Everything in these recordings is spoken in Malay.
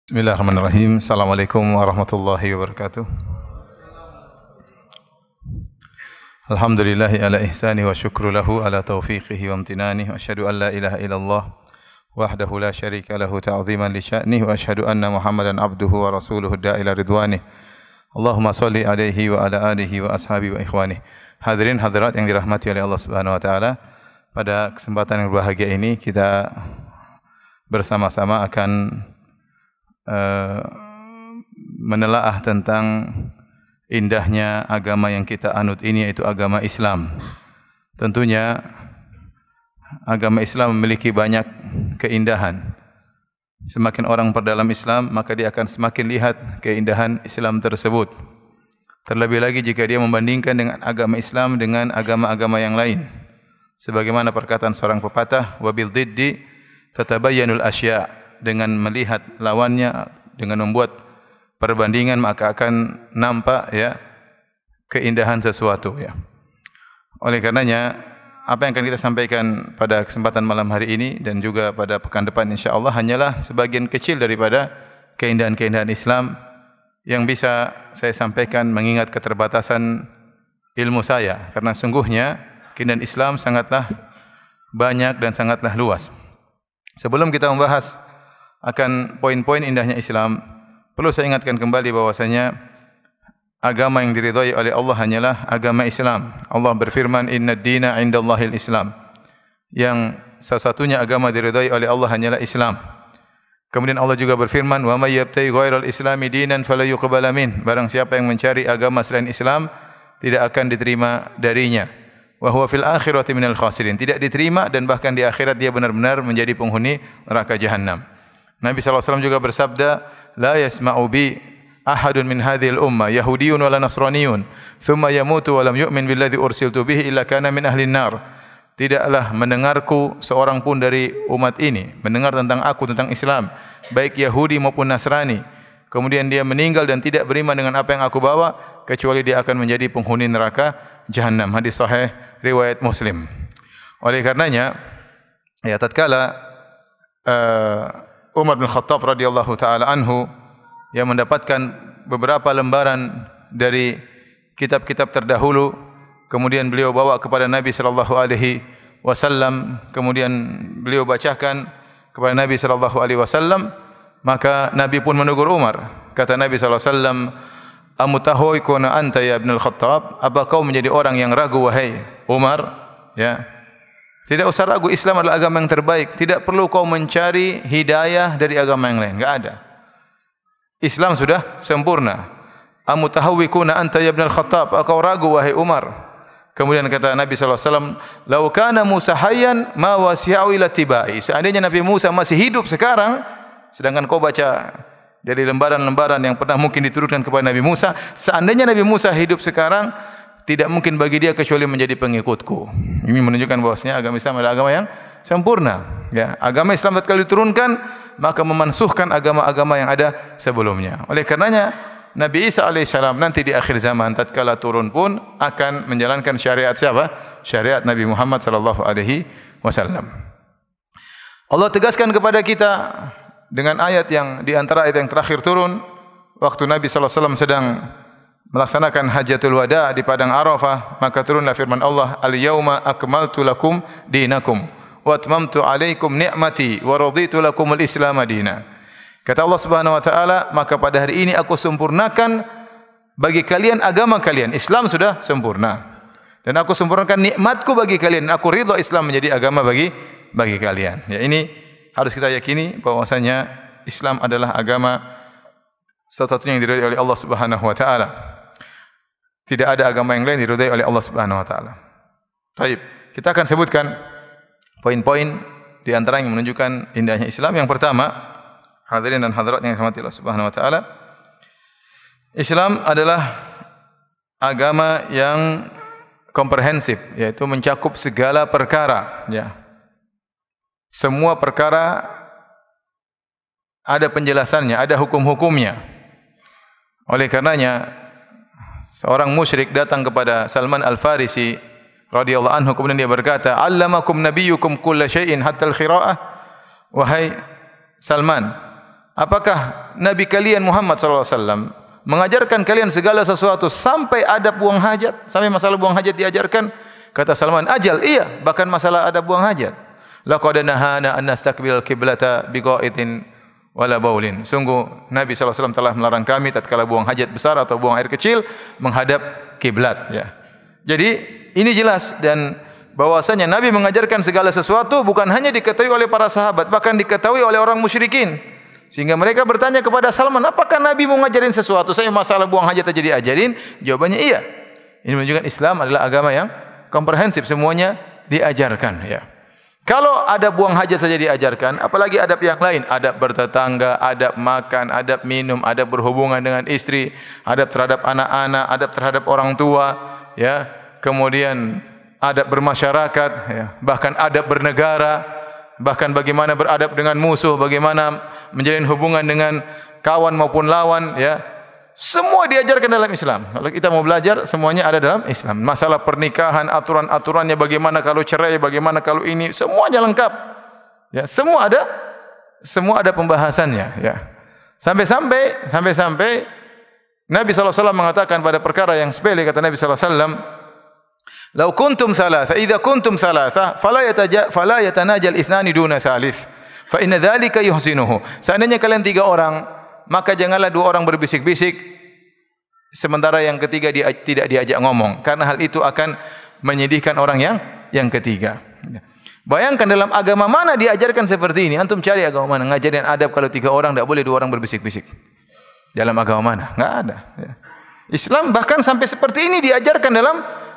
Bismillahirrahmanirrahim. Assalamualaikum warahmatullahi wabarakatuh. Alhamdulillahi ala ihsani wa syukru lahu ala taufiqihi wa amtinani. Wa asyhadu an la ilaha illallah wahdahu la syarika lahu ta'ziman li sya'nih. Wa asyhadu anna Muhammadan abduhu wa rasuluhu da'ila ridwanih. Allahumma salli alaihi wa ala alihi wa ashabi wa ikhwanih. Hadirin hadirat yang dirahmati oleh Allah Subhanahu wa taala, pada kesempatan yang berbahagia ini kita bersama-sama akan menelaah tentang indahnya agama yang kita anut ini, yaitu agama Islam. Tentunya agama Islam memiliki banyak keindahan. Semakin orang perdalam Islam, maka dia akan semakin lihat keindahan Islam tersebut. Terlebih lagi jika dia membandingkan dengan agama Islam dengan agama-agama yang lain. Sebagaimana perkataan seorang pepatah, wabil diddi tatabayyanul asya'. Dengan melihat lawannya, dengan membuat perbandingan, maka akan nampak keindahan sesuatu Oleh karenanya, apa yang akan kita sampaikan pada kesempatan malam hari ini dan juga pada pekan depan insyaallah hanyalah sebagian kecil daripada keindahan-keindahan Islam yang bisa saya sampaikan mengingat keterbatasan ilmu saya, karena sungguhnya keindahan Islam sangatlah banyak dan sangatlah luas. Sebelum kita membahas akan poin-poin indahnya Islam, perlu saya ingatkan kembali bahwasanya agama yang diridhai oleh Allah hanyalah agama Islam. Allah berfirman, "Innad dina 'indallahil Islam." Yang satu-satunya agama diridhai oleh Allah hanyalah Islam. Kemudian Allah juga berfirman, "Wa may yabtaghi ghairal islami dinan fala yuqbala min." Barang siapa yang mencari agama selain Islam, tidak akan diterima darinya. Wa huwa fil akhirati minal khasirin. Tidak diterima dan bahkan di akhirat dia benar-benar menjadi penghuni neraka jahanam. Nabi SAW juga bersabda, "La yasma'u bi ahadun min hadhil ummah yahudiyyun wala nasraniyyun, thumma yamutu wa lam yu'min billadhi ursiltu bihi illa kana min ahlin nar." Tidaklah mendengarku seorang pun dari umat ini mendengar tentang aku, tentang Islam, baik Yahudi maupun Nasrani, kemudian dia meninggal dan tidak beriman dengan apa yang aku bawa, kecuali dia akan menjadi penghuni neraka jahanam. Hadis sahih riwayat Muslim. Oleh karenanya, tatkala Umar bin Khattab radhiyallahu taala anhu yang mendapatkan beberapa lembaran dari kitab-kitab terdahulu, kemudian beliau bawa kepada Nabi sallallahu alaihi wasallam, kemudian beliau bacakan kepada Nabi sallallahu alaihi wasallam, maka Nabi pun menegur Umar. Kata Nabi sallallahu alaihi wasallam, "Amutahawikuna anta ya Ibn al-Khattab?" Apa kau menjadi orang yang ragu wahai Umar? Tidak usah ragu, Islam adalah agama yang terbaik. Tidak perlu kau mencari hidayah dari agama yang lain. Enggak ada. Islam sudah sempurna. Amutahawwikuna anta ya Ibn al-Khattab? Kau ragu wahai Umar? Kemudian kata Nabi sallallahu alaihi wasallam, "Lau kana Musa hayyan ma wasi'u ila tibai." Seandainya Nabi Musa masih hidup sekarang, sedangkan kau baca dari lembaran-lembaran yang pernah mungkin diturunkan kepada Nabi Musa, seandainya Nabi Musa hidup sekarang, tidak mungkin bagi dia kecuali menjadi pengikutku. Ini menunjukkan bahwasanya agama Islam adalah agama yang sempurna. Agama Islam tatkala diturunkan, maka memansuhkan agama-agama yang ada sebelumnya. Oleh karenanya, Nabi Isa alaihissalam nanti di akhir zaman tatkala turun pun akan menjalankan syariat siapa? Syariat Nabi Muhammad sallallahu alaihi wasallam. Allah tegaskan kepada kita dengan ayat yang di antara ayat yang terakhir turun waktu Nabi sallallahu alaihi wasallam sedang melaksanakan hajatul wada di padang Arafah, maka turunlah firman Allah, "Al-yauma akmaltu lakum dinakum wa atmamtu alaikum ni'mati wa raditu lakum al-Islam madina." Kata Allah Subhanahu wa taala, maka pada hari ini aku sempurnakan bagi kalian agama kalian. Islam sudah sempurna. Dan aku sempurnakan nikmatku bagi kalian. Aku ridha Islam menjadi agama bagi kalian. Ini harus kita yakini bahwasanya Islam adalah agama satu-satunya yang diridhai oleh Allah Subhanahu wa taala. Tidak ada agama yang lain diridhai oleh Allah Subhanahu wa taala. Baik, kita akan sebutkan poin-poin di antara yang menunjukkan indahnya Islam. Yang pertama, hadirin dan hadirat yang dirahmati Allah Subhanahu wa taala, Islam adalah agama yang komprehensif, yaitu mencakup segala perkara, Semua perkara ada penjelasannya, ada hukum-hukumnya. Oleh karenanya, seorang musyrik datang kepada Salman Al-Farisi radhiyallahu anhu, kemudian dia berkata, "Allamakum nabiyyukum kulla syai'in hatta al-qira'ah." Wahai Salman, apakah Nabi kalian Muhammad sallallahu alaihi wasallam mengajarkan kalian segala sesuatu sampai adab buang hajat, sampai masalah buang hajat diajarkan? Kata Salman, ajal, iya, bahkan masalah adab buang hajat. Laqad nahana an nastaqbil qiblata biqa'itin wala baulin. Sungguh Nabi sallallahu alaihi wasallam telah melarang kami tatkala buang hajat besar atau buang air kecil menghadap kiblat, ya. Jadi ini jelas, dan bahwasanya Nabi mengajarkan segala sesuatu bukan hanya diketahui oleh para sahabat, bahkan diketahui oleh orang musyrikin. Sehingga mereka bertanya kepada Salman, apakah Nabi mau ngajarin sesuatu? Saya masalah buang hajat aja diajarin? Jawabannya iya. Ini menunjukkan Islam adalah agama yang komprehensif, semuanya diajarkan, ya. Kalau adab buang hajat saja diajarkan, apalagi adab yang lain, adab bertetangga, adab makan, adab minum, adab berhubungan dengan istri, adab terhadap anak-anak, adab terhadap orang tua, ya. Kemudian adab bermasyarakat, ya. Bahkan adab bernegara, bahkan bagaimana beradab dengan musuh, bagaimana menjalin hubungan dengan kawan maupun lawan, ya. Semua diajarkan dalam Islam. Kalau kita mau belajar, semuanya ada dalam Islam. Masalah pernikahan, aturan-aturannya, bagaimana kalau cerai, bagaimana kalau ini, semuanya lengkap. Ya, semua ada pembahasannya, ya. Sampai-sampai Nabi sallallahu alaihi wasallam mengatakan pada perkara yang sepele, kata Nabi sallallahu alaihi wasallam, "Lau kuntum salasa, idza kuntum salasa, fala yatanajal ithnani duna thalith, fa inna dzalika yuhsinuhu." Seandainya kalian 3 orang, maka janganlah 2 orang berbisik-bisik sementara yang ketiga tidak diajak ngomong, karena hal itu akan menyedihkan orang yang ketiga. Bayangkan dalam agama mana diajarkan seperti ini? Antum cari agama mana ngajarin adab kalau 3 orang tidak boleh 2 orang berbisik-bisik. Dalam agama mana? Enggak ada, ya. Islam bahkan sampai seperti ini diajarkan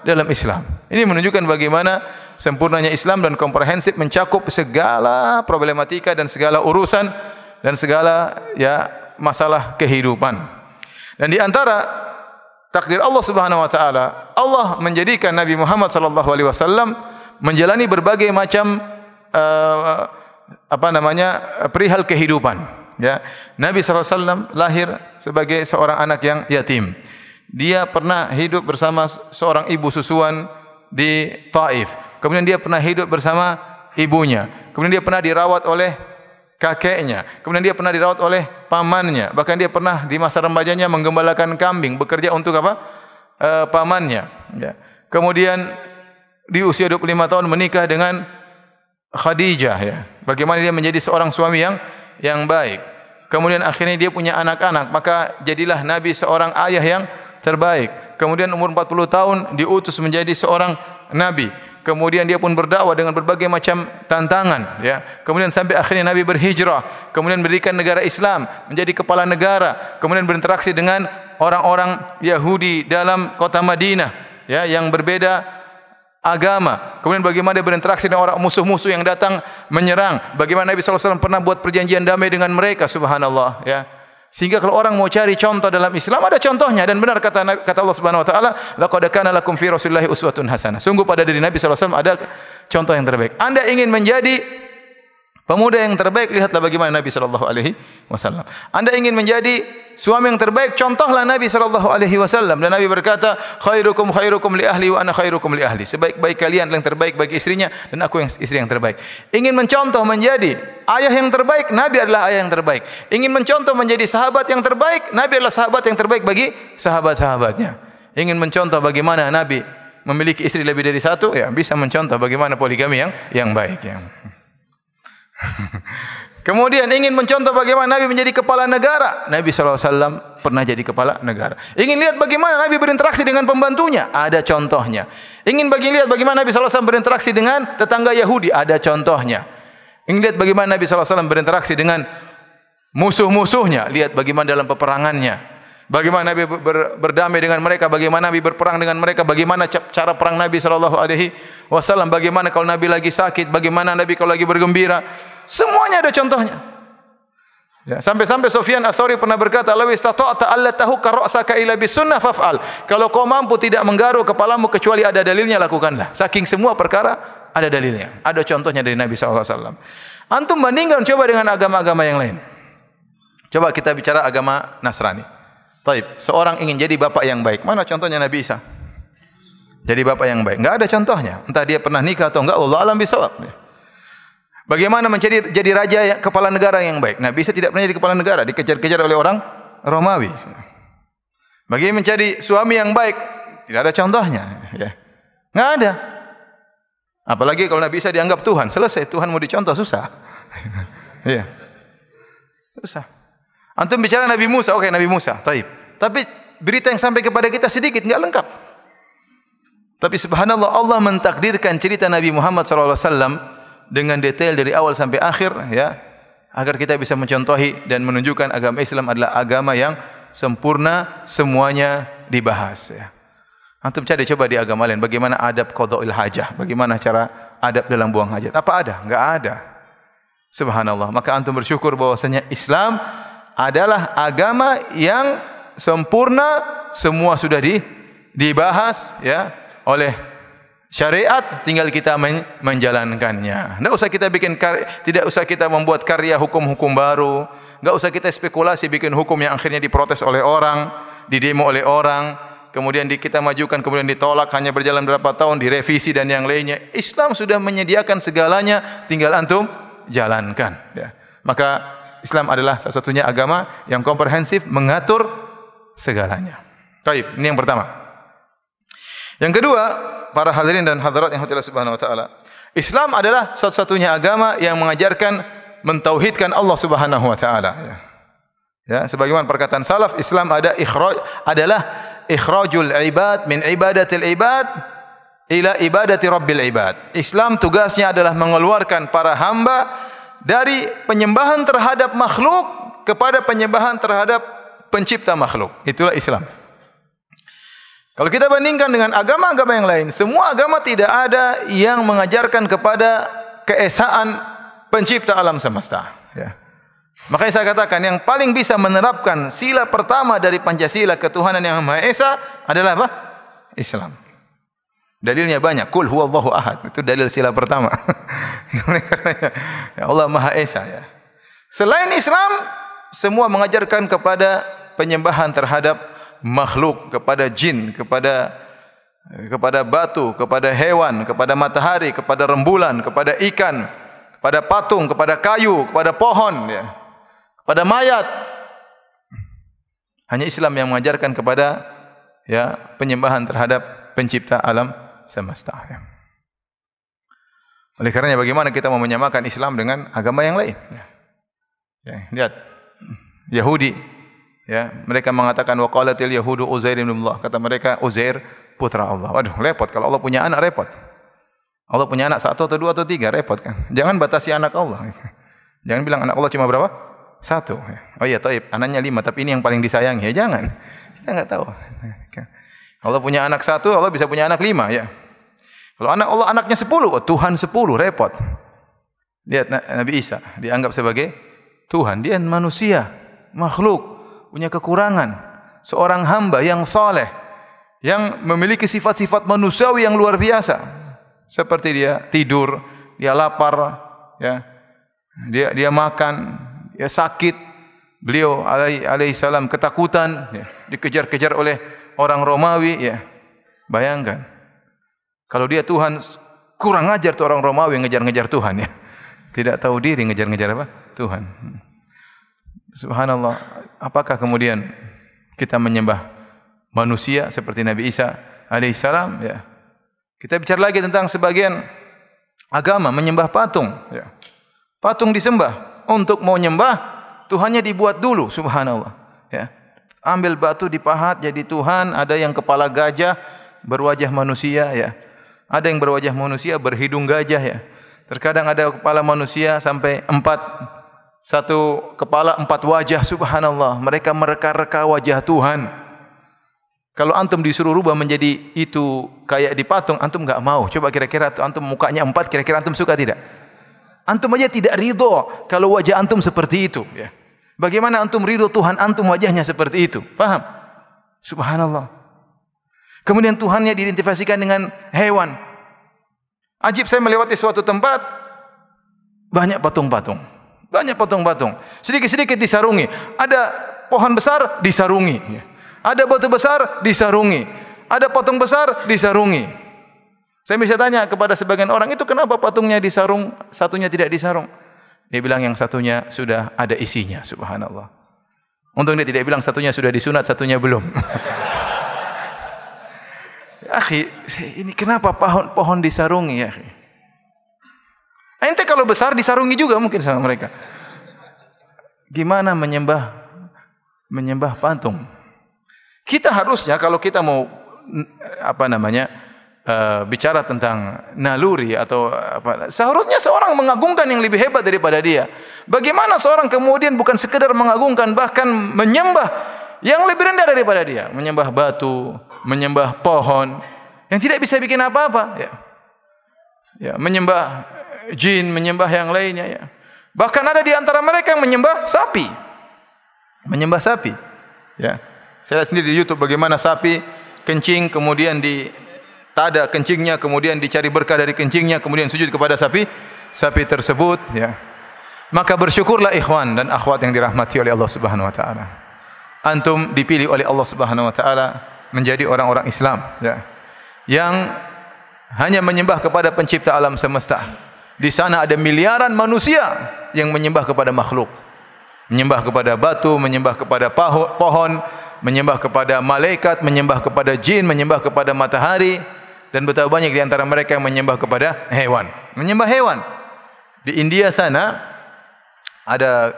dalam Islam. Ini menunjukkan bagaimana sempurnanya Islam dan komprehensif, mencakup segala problematika dan segala urusan dan segala, ya, masalah kehidupan. Dan di antara takdir Allah Subhanahu wa taala, Allah menjadikan Nabi Muhammad sallallahu alaihi wasallam menjalani berbagai macam perihal kehidupan, ya. Nabi sallallahu alaihi wasallam lahir sebagai seorang anak yang yatim. Dia pernah hidup bersama seorang ibu susuan di Taif. Kemudian dia pernah hidup bersama ibunya. Kemudian dia pernah dirawat oleh kakeknya. Kemudian dia pernah dirawat oleh pamannya. Bahkan dia pernah di masa remajanya menggembalakan kambing, bekerja untuk pamannya, ya. Kemudian di usia 25 tahun menikah dengan Khadijah, ya. Bagaimana dia menjadi seorang suami yang baik. Kemudian akhirnya dia punya anak-anak, maka jadilah Nabi seorang ayah yang terbaik. Kemudian umur 40 tahun diutus menjadi seorang nabi. Kemudian dia pun berdakwah dengan berbagai macam tantangan, ya. Kemudian sampai akhirnya Nabi berhijrah, kemudian mendirikan negara Islam, menjadi kepala negara, kemudian berinteraksi dengan orang-orang Yahudi dalam kota Madinah, ya, yang berbeda agama. Kemudian bagaimana dia berinteraksi dengan orang musuh-musuh yang datang menyerang. Bagaimana Nabi sallallahu alaihi wasallam pernah buat perjanjian damai dengan mereka, subhanallah, ya. Sehingga kalau orang mau cari contoh dalam Islam, ada contohnya. Dan benar kata Allah Subhanahu wa taala, laqad kana lakum fi Rasulillahi uswatun hasanah. Sungguh pada diri Nabi sallallahu alaihi wasallam ada contoh yang terbaik. Anda ingin menjadi pemuda yang terbaik, lihatlah bagaimana Nabi sallallahu alaihi wasallam. Anda ingin menjadi suami yang terbaik, contohlah Nabi sallallahu alaihi wasallam. Dan Nabi berkata, khairukum li ahli wa ana khairukum li ahli. Sebaik-baik kalian yang terbaik bagi istrinya dan aku yang istri yang terbaik. Ingin mencontoh menjadi ayah yang terbaik, Nabi adalah ayah yang terbaik. Ingin mencontoh menjadi sahabat yang terbaik, Nabi adalah sahabat yang terbaik bagi sahabat-sahabatnya. Ingin mencontoh bagaimana Nabi memiliki istri lebih dari 1, ya, bisa mencontoh bagaimana poligami yang baik, ya. Kemudian ingin mencontoh bagaimana Nabi menjadi kepala negara. Nabi SAW pernah jadi kepala negara. Ingin lihat bagaimana Nabi berinteraksi dengan pembantunya, ada contohnya. Ingin lihat bagaimana Nabi SAW berinteraksi dengan tetangga Yahudi, ada contohnya. Ingin lihat bagaimana Nabi SAW berinteraksi dengan musuh-musuhnya, lihat bagaimana dalam peperangannya. Bagaimana Nabi berdamai dengan mereka, bagaimana Nabi berperang dengan mereka, bagaimana cara perang Nabi SAW, bagaimana kalau Nabi lagi sakit, bagaimana Nabi kalau lagi bergembira. Semuanya ada contohnya. Ya, sampai-sampai Sufyan Ats-Tsauri pernah berkata, "Law istata'ta alla tahukka ra'saka ila bisunnah faf'al." Kalau kau mampu tidak menggaruk kepalamu kecuali ada dalilnya, lakukanlah. Saking semua perkara ada dalilnya, ada contohnya dari Nabi SAW. Antum bandingkan coba dengan agama-agama yang lain. Coba kita bicara agama Nasrani. Taib, seorang ingin jadi bapak yang baik. Mana contohnya Nabi Isa? Jadi bapak yang baik. Enggak ada contohnya. Entah dia pernah nikah atau enggak, wallahu a'lam bishawab. Bagaimana jadi raja kepala negara yang baik? Nabi Isa tidak pernah jadi kepala negara, dikejar-kejar oleh orang Romawi. Bagaimana menjadi suami yang baik? Tidak ada contohnya, ya. Enggak ada. Apalagi kalau Nabi Isa dianggap Tuhan, selesai. Tuhan mau dicontoh susah. Iya. Susah. Antum bicara Nabi Musa, oke, Nabi Musa, taib. Tapi berita yang sampai kepada kita sedikit, enggak lengkap. Tapi subhanallah, Allah mentakdirkan cerita Nabi Muhammad SAW dengan detail dari awal sampai akhir, ya, agar kita bisa mencontohi dan menunjukkan agama Islam adalah agama yang sempurna, semuanya dibahas, ya. Antum cari coba di agama lain, bagaimana adab qada'il hajah, bagaimana cara adab dalam buang hajat. Apa ada? Enggak ada. Subhanallah. Maka antum bersyukur bahwasanya Islam adalah agama yang sempurna, semua sudah dibahas, ya, oleh syariat, tinggal kita menjalankannya. Tidak usah kita tidak usah kita membuat karya hukum-hukum baru. Tidak usah kita spekulasi bikin hukum yang akhirnya diprotes oleh orang, didemo oleh orang. Kemudian kita majukan, kemudian ditolak, hanya berjalan berapa tahun, direvisi dan yang lainnya. Islam sudah menyediakan segalanya, tinggal antum jalankan, ya. Maka Islam adalah salah satunya agama yang komprehensif, mengatur segalanya. Baik, ini yang pertama. Yang kedua, para hadirin dan hadirat yang Allah Subhanahu wa taala, Islam adalah satu-satunya agama yang mengajarkan mentauhidkan Allah Subhanahu wa taala, ya. Ya, sebagaimana perkataan salaf, Islam adalah ikhrajul ibad min ibadatil ibad ila ibadati rabbil ibad. Islam tugasnya adalah mengeluarkan para hamba dari penyembahan terhadap makhluk kepada penyembahan terhadap pencipta makhluk. Itulah Islam. Kalau kita bandingkan dengan agama-agama yang lain, semua agama tidak ada yang mengajarkan kepada keesaan pencipta alam semesta, ya. Makanya saya katakan yang paling bisa menerapkan sila pertama dari Pancasila ketuhanan yang Maha Esa adalah apa? Islam. Dalilnya banyak. Qul huwallahu ahad. Itu dalil sila pertama. Ya, Allah Maha Esa, ya. Selain Islam, semua mengajarkan kepada penyembahan terhadap makhluk, kepada jin, kepada batu, kepada hewan, kepada matahari, kepada rembulan, kepada ikan, kepada patung, kepada kayu, kepada pohon, ya. Pada mayat. Hanya Islam yang mengajarkan kepada, ya, penyembahan terhadap pencipta alam semesta, ya. Oleh karenanya bagaimana kita mau menyamakan Islam dengan agama yang lain, ya. Ya, lihat Yahudi, ya, mereka mengatakan waqalatil yahudu Uzair ibn Allah. Kata mereka Uzair putra Allah. Waduh, repot kalau Allah punya anak, repot. Allah punya anak 1 atau 2 atau 3, repot kan. Jangan batasi anak Allah. Jangan bilang anak Allah cuma berapa? 1. Oh iya, taib, anaknya 5, tapi ini yang paling disayangi. Ya jangan. Kita enggak tahu. Allah punya anak 1, Allah bisa punya anak 5, ya. Kalau anak Allah anaknya 10, oh, Tuhan 10, repot. Lihat Nabi Isa dianggap sebagai Tuhan, dia manusia, makhluk, punya kekurangan, seorang hamba yang saleh, yang memiliki sifat-sifat manusiawi yang luar biasa. Seperti dia tidur, dia lapar, ya. Dia makan, ya, sakit, beliau alaihi salam ketakutan, ya, dikejar-kejar oleh orang Romawi, ya. Bayangkan kalau dia Tuhan, kurang ajar tuh orang Romawi ngejar-ngejar Tuhan, ya. Tidak tahu diri ngejar-ngejar apa? Tuhan. Subhanallah. Apakah kemudian kita menyembah manusia seperti Nabi Isa alaihi salam, ya. Kita bicara lagi tentang sebagian agama menyembah patung, ya. Patung disembah. Untuk mau nyembah, Tuhannya dibuat dulu, subhanallah, ya. Ambil batu dipahat jadi Tuhan. Ada yang kepala gajah berwajah manusia, ya. Ada yang berwajah manusia berhidung gajah, ya. Terkadang ada kepala manusia sampai 4, 1 kepala 4 wajah, subhanallah. Mereka mereka-reka wajah Tuhan. Kalau antum disuruh rubah menjadi itu kayak di patung, antum enggak mau. Coba kira-kira antum mukanya 4, kira-kira antum suka tidak? Antum aja tidak ridho kalau wajah antum seperti itu, ya. Bagaimana antum ridho Tuhan antum wajahnya seperti itu? Paham? Subhanallah. Kemudian Tuhannya diidentifikasikan dengan hewan. Ajib, saya melewati suatu tempat, banyak patung-patung. Banyak patung-patung. Sedikit-sedikit disarungi. Ada pohon besar disarungi, ya. Ada batu besar disarungi. Ada patung besar disarungi. Saya bisa tanya kepada sebagian orang, itu kenapa patungnya disarung, satunya tidak disarung? Dia bilang yang satunya sudah ada isinya, subhanallah. Untung dia tidak bilang satunya sudah disunat, satunya belum. Akhi, ini kenapa pohon disarungi, ya akhi? Ente kalau besar disarungi juga mungkin sama mereka. Gimana menyembah patung? Kita harusnya kalau kita mau bicara tentang naluri atau seharusnya seorang mengagungkan yang lebih hebat daripada dia. Bagaimana seorang kemudian bukan sekedar mengagungkan, bahkan menyembah yang lebih rendah daripada dia, menyembah batu, menyembah pohon yang tidak bisa bikin apa-apa, ya, menyembah jin, menyembah yang lainnya, ya. Bahkan ada di antara mereka yang menyembah sapi, ya. Saya lihat sendiri di YouTube bagaimana sapi kencing, kemudian tada kencingnya, kemudian dicari berkah dari kencingnya, kemudian sujud kepada sapi tersebut, ya. Maka bersyukurlah ikhwan dan akhwat yang dirahmati oleh Allah Subhanahu wa taala. Antum dipilih oleh Allah Subhanahu wa taala menjadi orang-orang Islam, ya, yang hanya menyembah kepada pencipta alam semesta. Di sana ada miliaran manusia yang menyembah kepada makhluk, menyembah kepada batu, menyembah kepada pohon, menyembah kepada malaikat, menyembah kepada jin, menyembah kepada matahari, dan betapa banyak di antara mereka yang menyembah kepada hewan. Menyembah hewan. Di India sana ada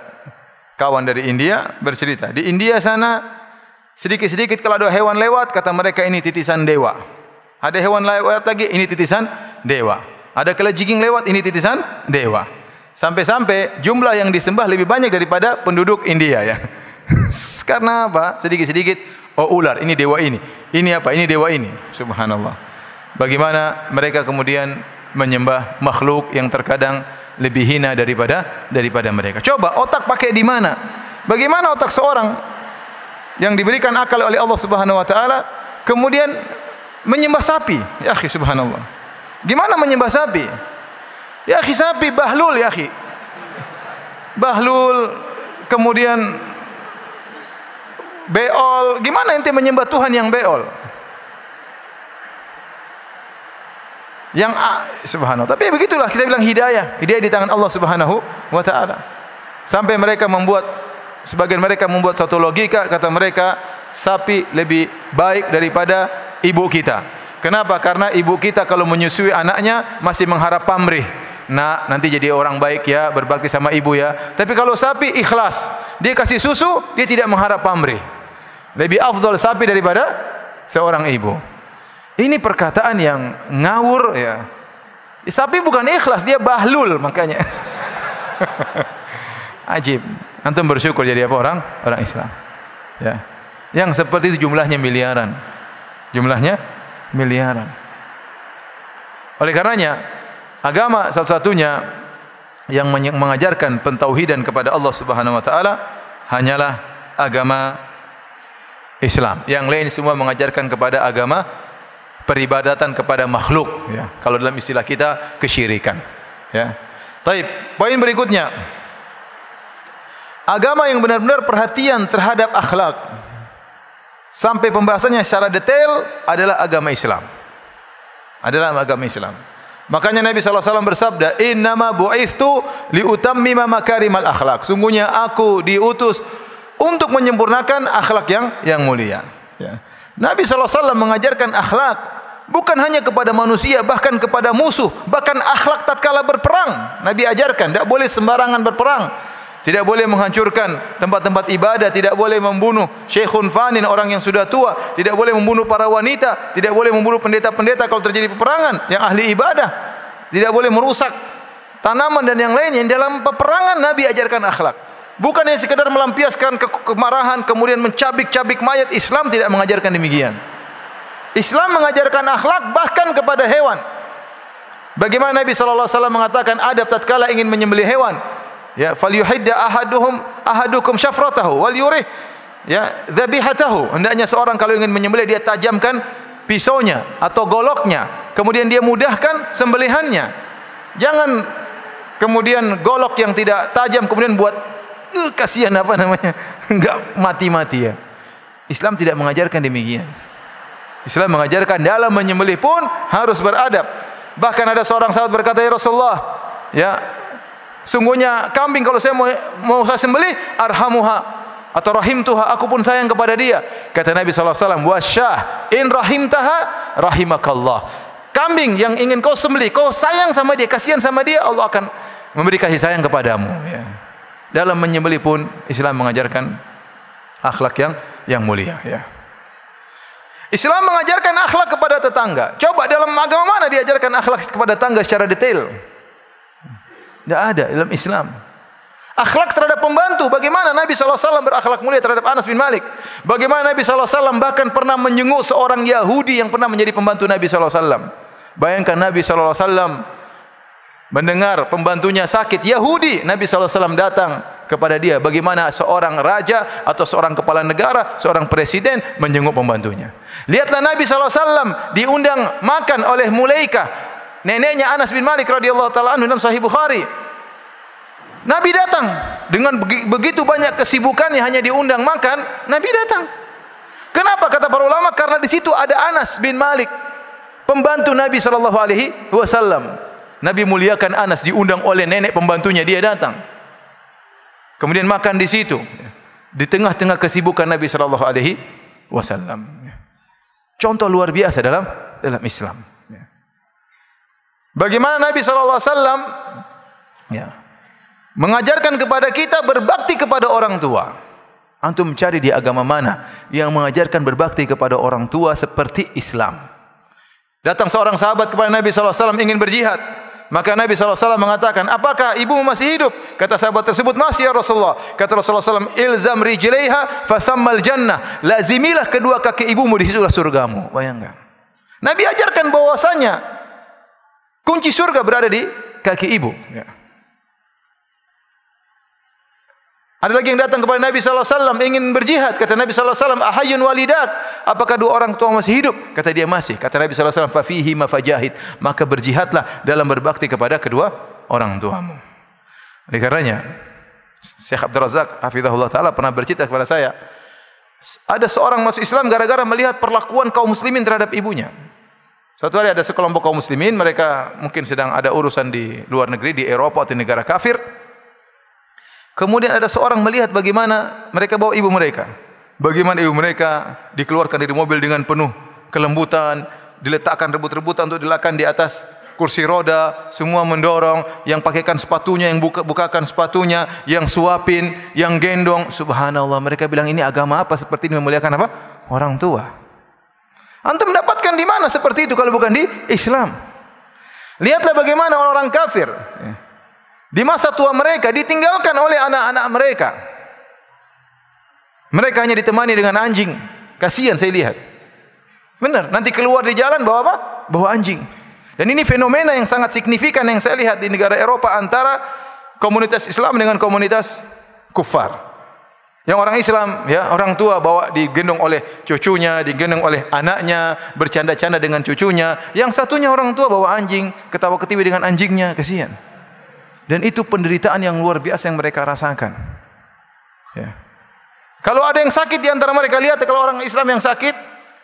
kawan dari India bercerita, di India sana sedikit-sedikit kalau ada hewan lewat, kata mereka ini titisan dewa. Ada hewan lewat lagi, ini titisan dewa. Ada kelajiging lewat, ini titisan dewa. Sampai-sampai jumlah yang disembah lebih banyak daripada penduduk India, ya. Karena apa? Sedikit-sedikit, oh ular, ini dewa ini. Ini apa? Ini dewa ini. Subhanallah. Bagaimana mereka kemudian menyembah makhluk yang terkadang lebih hina daripada mereka. Coba otak pakai di mana? Bagaimana otak seorang yang diberikan akal oleh Allah Subhanahu wa taala kemudian menyembah sapi? Ya akhi, subhanallah. Gimana menyembah sapi? Ya akhi, sapi bahlul, ya akhi. Bahlul, kemudian beol. Gimana ente menyembah Tuhan yang beol? Yang subhanallah. Tapi begitulah kita bilang hidayah. Hidayah di tangan Allah Subhanahu wa taala. Sampai mereka sebagian mereka membuat satu logika, kata mereka sapi lebih baik daripada ibu kita. Kenapa? Karena ibu kita kalau menyusui anaknya masih mengharap pamrih. Nah, nanti jadi orang baik ya, berbakti sama ibu ya. Tapi kalau sapi ikhlas, dia kasih susu, dia tidak mengharap pamrih. Lebih afdal sapi daripada seorang ibu. Ini perkataan yang ngawur, ya. Sapi bukan ikhlas, dia bahlul makanya. Ajib. Antum bersyukur jadi apa orang Islam. Ya. Yang seperti itu jumlahnya miliaran. Oleh karenanya, agama satu-satunya yang mengajarkan pentauhidan kepada Allah Subhanahu wa taala hanyalah agama Islam. Yang lain semua mengajarkan kepada agama peribadatan kepada makhluk, ya. Kalau dalam istilah kita kesyirikan, ya. Baik, poin berikutnya. Agama yang benar-benar perhatian terhadap akhlak sampai pembahasannya secara detail adalah agama Islam. Makanya Nabi SAW bersabda, "Innama bu'ithtu liutammima makarimal akhlak." Sungguhnya aku diutus untuk menyempurnakan akhlak yang mulia. Ya. Nabi SAW mengajarkan akhlak bukan hanya kepada manusia, bahkan kepada musuh, bahkan akhlak tatkala berperang. Nabi ajarkan, tidak boleh sembarangan berperang. Tidak boleh menghancurkan tempat-tempat ibadah, tidak boleh membunuh syekhun fanin, orang yang sudah tua, tidak boleh membunuh para wanita, tidak boleh membunuh pendeta-pendeta kalau terjadi peperangan yang ahli ibadah, tidak boleh merusak tanaman dan yang lainnya. Dalam peperangan Nabi ajarkan akhlak. Bukan hanya sekadar melampiaskan kemarahan kemudian mencabik-cabik mayat. Islam tidak mengajarkan demikian. Islam mengajarkan akhlak bahkan kepada hewan. Bagaimana Nabi SAW mengatakan adab tatkala ingin menyembelih hewan? Ya, falyuhidda ahadukum syafratahu wal yurih ya dzabihatahu. Hendaknya seorang kalau ingin menyembelih dia tajamkan pisaunya atau goloknya, kemudian dia mudahkan sembelihannya. Jangan kemudian golok yang tidak tajam kemudian buat kasihan enggak mati-mati, ya. Islam tidak mengajarkan demikian. Islam mengajarkan dalam menyembelih pun harus beradab. Bahkan ada seorang sahabat berkata, ya Rasulullah, ya, sungguhnya kambing kalau saya mau saya sembelih, arhamuha atau rahimtuha, aku pun sayang kepada dia. Kata Nabi SAW, wasyah in rahimtaha rahimakallah. Kambing yang ingin kau sembelih, kau sayang sama dia, kasihan sama dia, Allah akan memberi kasih sayang kepadamu. Ya. Dalam menyembelih pun Islam mengajarkan akhlak yang mulia. Ya. Islam mengajarkan akhlak kepada tetangga. Coba dalam agama mana diajarkan akhlak kepada tetangga secara detail? Tidak ada dalam Islam. Akhlak terhadap pembantu. Bagaimana Nabi SAW berakhlak mulia terhadap Anas bin Malik? Bagaimana Nabi SAW bahkan pernah menjenguk seorang Yahudi yang pernah menjadi pembantu Nabi SAW. Bayangkan Nabi SAW mendengar pembantunya sakit Yahudi, Nabi SAW datang kepada dia. Bagaimana seorang raja atau seorang kepala negara, seorang presiden menjenguk pembantunya. Lihatlah Nabi SAW diundang makan oleh Mulaikah, neneknya Anas bin Malik radhiyallahu taala anhu, dalam Sahih Bukhari. Nabi datang dengan begitu banyak kesibukannya, hanya diundang makan, Nabi datang. Kenapa kata para ulama? Karena di situ ada Anas bin Malik, pembantu Nabi SAW. Nabi muliakan Anas, diundang oleh nenek pembantunya, dia datang. Kemudian makan di situ, di tengah-tengah kesibukan Nabi SAW. Contoh luar biasa dalam Islam. Bagaimana Nabi SAW mengajarkan kepada kita berbakti kepada orang tua. Antum mencari di agama mana yang mengajarkan berbakti kepada orang tua seperti Islam? Datang seorang sahabat kepada Nabi SAW ingin berjihad. Maka Nabi SAW mengatakan, apakah ibumu masih hidup? Kata sahabat tersebut, masih ya Rasulullah. Kata Rasulullah SAW, ilzam rijlaiha fathammal jannah. Lazimilah kedua kaki ibumu, di situlah surgamu. Bayangkan. Nabi ajarkan bahwasanya kunci surga berada di kaki ibu. Ya. Ada lagi yang datang kepada Nabi SAW ingin berjihad. Kata Nabi SAW, ahayyun walidak. Apakah dua orang tua masih hidup? Kata dia masih. Kata Nabi SAW, fafihi mafajahid. Maka berjihadlah dalam berbakti kepada kedua orang tuamu. Oleh karenanya, Syekh Abdul Razak hafizahullah ta'ala pernah bercerita kepada saya, ada seorang masuk Islam gara-gara melihat perlakuan kaum muslimin terhadap ibunya. Suatu hari ada sekelompok kaum muslimin, mereka mungkin sedang ada urusan di luar negeri, di Eropa atau negara kafir. Kemudian ada seorang melihat bagaimana mereka bawa ibu mereka. Bagaimana ibu mereka dikeluarkan dari mobil dengan penuh kelembutan, diletakkan rebut-rebutan untuk diletakkan di atas kursi roda, semua mendorong, yang pakaikan sepatunya, yang bukakan sepatunya, yang suapin, yang gendong. Subhanallah, mereka bilang ini agama apa seperti ini memuliakan apa? Orang tua. Antum mendapatkan di mana seperti itu kalau bukan di Islam? Lihatlah bagaimana orang kafir. Di masa tua mereka ditinggalkan oleh anak-anak mereka. Mereka hanya ditemani dengan anjing. Kasihan saya lihat. Benar, nanti keluar di jalan bawa apa? Bawa anjing. Dan ini fenomena yang sangat signifikan yang saya lihat di negara Eropa antara komunitas Islam dengan komunitas kufar. Yang orang Islam, ya, orang tua bawa digendong oleh cucunya, digendong oleh anaknya, bercanda-canda dengan cucunya. Yang satunya orang tua bawa anjing, ketawa-ketiwi dengan anjingnya, kasihan. Dan itu penderitaan yang luar biasa yang mereka rasakan. Ya. Kalau ada yang sakit di antara mereka, lihat kalau orang Islam yang sakit,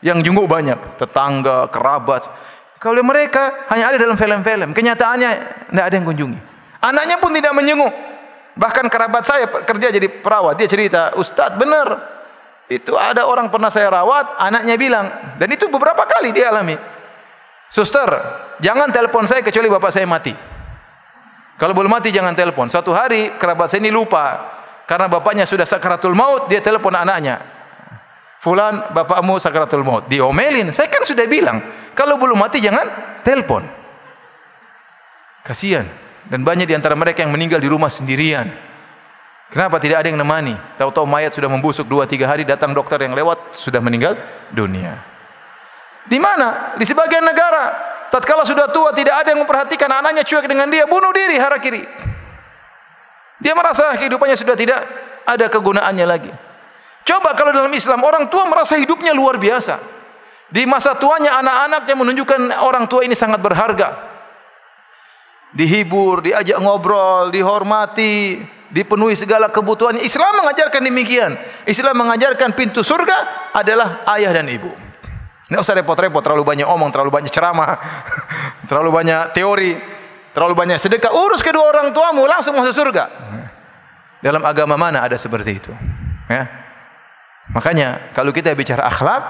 yang jenguk banyak, tetangga, kerabat. Kalau mereka hanya ada dalam film-film, kenyataannya tidak ada yang kunjungi. Anaknya pun tidak menjenguk. Bahkan kerabat saya kerja jadi perawat, dia cerita, Ustaz benar, itu ada orang pernah saya rawat, anaknya bilang, dan itu beberapa kali dia alami, Suster, jangan telepon saya kecuali bapak saya mati. Kalau belum mati jangan telepon. Suatu hari kerabat saya ini lupa, karena bapaknya sudah sakaratul maut, dia telepon anaknya, Fulan, bapakmu sakaratul maut. Diomelin, saya kan sudah bilang, kalau belum mati jangan telepon. Kasihan. Dan banyak di antara mereka yang meninggal di rumah sendirian. Kenapa tidak ada yang nemani? Tahu-tahu mayat sudah membusuk 2-3 hari, datang dokter yang lewat, sudah meninggal dunia. Di mana? Di sebagian negara, tatkala sudah tua, tidak ada yang memperhatikan anaknya, cuek dengan dia, bunuh diri harakiri. Dia merasa kehidupannya sudah tidak ada kegunaannya lagi. Coba kalau dalam Islam, orang tua merasa hidupnya luar biasa. Di masa tuanya anak-anaknya menunjukkan orang tua ini sangat berharga. Dihibur, diajak ngobrol, dihormati, dipenuhi segala kebutuhannya. Islam mengajarkan demikian. Islam mengajarkan pintu surga adalah ayah dan ibu. Enggak usah repot-repot, terlalu banyak omong, terlalu banyak ceramah, terlalu banyak teori, terlalu banyak sedekah. Urus kedua orang tuamu, langsung masuk surga. Dalam agama mana ada seperti itu? Ya. Makanya kalau kita bicara akhlak,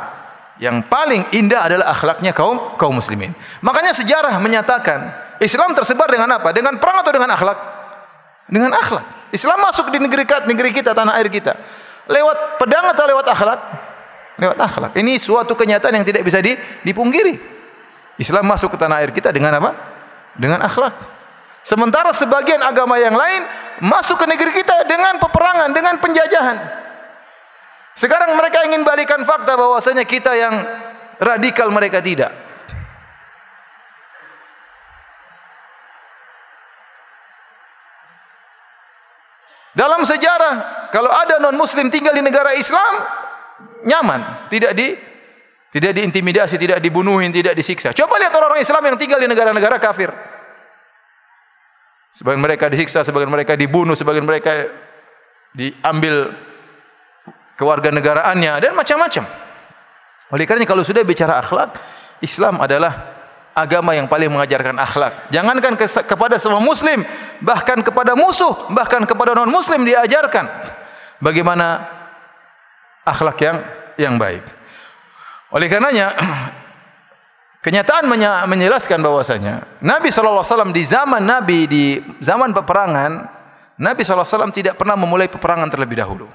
yang paling indah adalah akhlaknya kaum muslimin. Makanya sejarah menyatakan Islam tersebar dengan apa? Dengan perang atau dengan akhlak? Dengan akhlak. Islam masuk di negeri kita, tanah air kita. Lewat pedang atau lewat akhlak? Lewat akhlak. Ini suatu kenyataan yang tidak bisa dipungkiri. Islam masuk ke tanah air kita dengan apa? Dengan akhlak. Sementara sebagian agama yang lain masuk ke negeri kita dengan peperangan, dengan penjajahan. Sekarang mereka ingin balikan fakta bahwasanya kita yang radikal, mereka tidak. Dalam sejarah, kalau ada non-muslim tinggal di negara Islam, nyaman, tidak diintimidasi, tidak dibunuhin, tidak disiksa. Coba lihat orang-orang Islam yang tinggal di negara-negara kafir. Sebagian mereka disiksa, sebagian mereka dibunuh, sebagian mereka diambil kewarganegaraannya dan macam-macam. Oleh karena kalau sudah bicara akhlak, Islam adalah agama yang paling mengajarkan akhlak. Jangankan kepada semua muslim, bahkan kepada musuh, bahkan kepada non-muslim diajarkan bagaimana akhlak yang baik. Oleh karenanya kenyataan menjelaskan bahwasanya Nabi SAW di zaman peperangan, Nabi SAW tidak pernah memulai peperangan terlebih dahulu.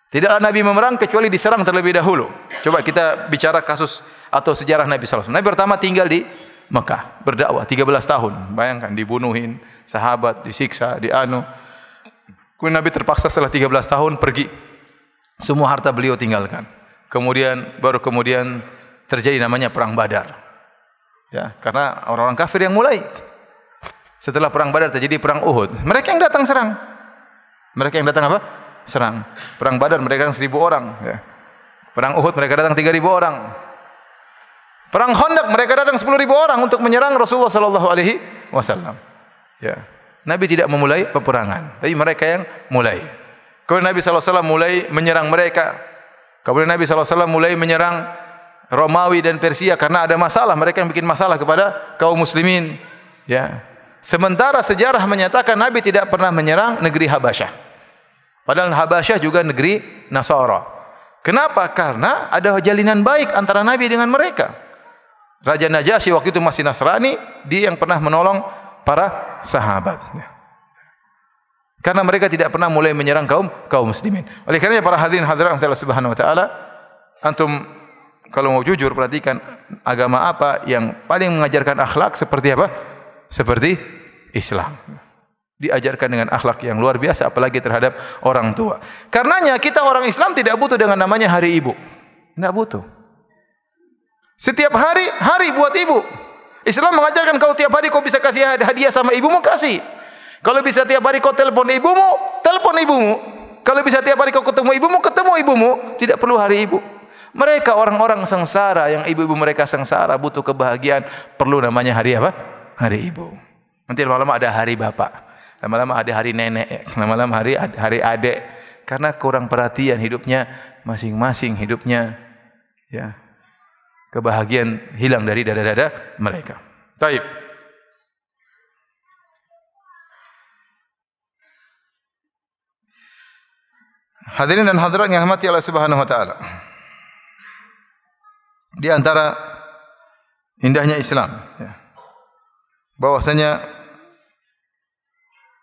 Tidaklah Nabi memerang kecuali diserang terlebih dahulu. Coba kita bicara kasus atau sejarah Nabi SAW. Nabi pertama tinggal di Mekah, berdakwah 13 tahun. Bayangkan, dibunuhin sahabat, disiksa, Kemudian Nabi terpaksa setelah 13 tahun pergi. Semua harta beliau tinggalkan. Baru kemudian terjadi namanya perang Badar. Ya, karena orang-orang kafir yang mulai. Setelah perang Badar terjadi perang Uhud. Mereka yang datang serang. Mereka yang datang apa? Serang. Perang Badar mereka datang 1.000 orang. Ya. Perang Uhud mereka datang 3.000 orang. Perang Khandaq mereka datang 10.000 orang untuk menyerang Rasulullah sallallahu alaihi wasallam. Ya. Nabi tidak memulai peperangan, tapi mereka yang mulai. Kemudian Nabi sallallahu alaihi wasallam mulai menyerang mereka. Kemudian Nabi sallallahu alaihi wasallam mulai menyerang Romawi dan Persia karena ada masalah, mereka yang bikin masalah kepada kaum muslimin. Ya. Sementara sejarah menyatakan Nabi tidak pernah menyerang negeri Habasyah. Padahal Habasyah juga negeri Nasara. Kenapa? Karena ada jalinan baik antara Nabi dengan mereka. Raja Najasyi waktu itu masih Nasrani, dia yang pernah menolong para sahabat. Karena mereka tidak pernah mulai menyerang kaum muslimin. Oleh karena para hadirin hadirat Allah Subhanahu wa taala, antum kalau mau jujur perhatikan agama apa yang paling mengajarkan akhlak seperti apa? Seperti Islam. Diajarkan dengan akhlak yang luar biasa, apalagi terhadap orang tua. Karenanya kita orang Islam tidak butuh dengan namanya hari ibu. Tidak butuh. Setiap hari buat ibu. Islam mengajarkan kalau tiap hari kau bisa kasih hadiah sama ibumu, kasih. Kalau bisa tiap hari kau telepon ibumu, telepon ibumu. Kalau bisa tiap hari kau ketemu ibumu, ketemu ibumu. Tidak perlu hari ibu. Mereka orang-orang sengsara yang ibu-ibu mereka sengsara, butuh kebahagiaan, perlu namanya hari apa? Hari ibu. Nanti lama-lama ada hari bapak. Lama-lama ada hari nenek, lama-lama hari adik, karena kurang perhatian hidupnya masing-masing, hidupnya ya kebahagiaan hilang dari dada-dada mereka. Baik. Hadirin dan hadirat yang dirahmati Allah Subhanahu wa taala. Di antara indahnya Islam, ya, bahwasanya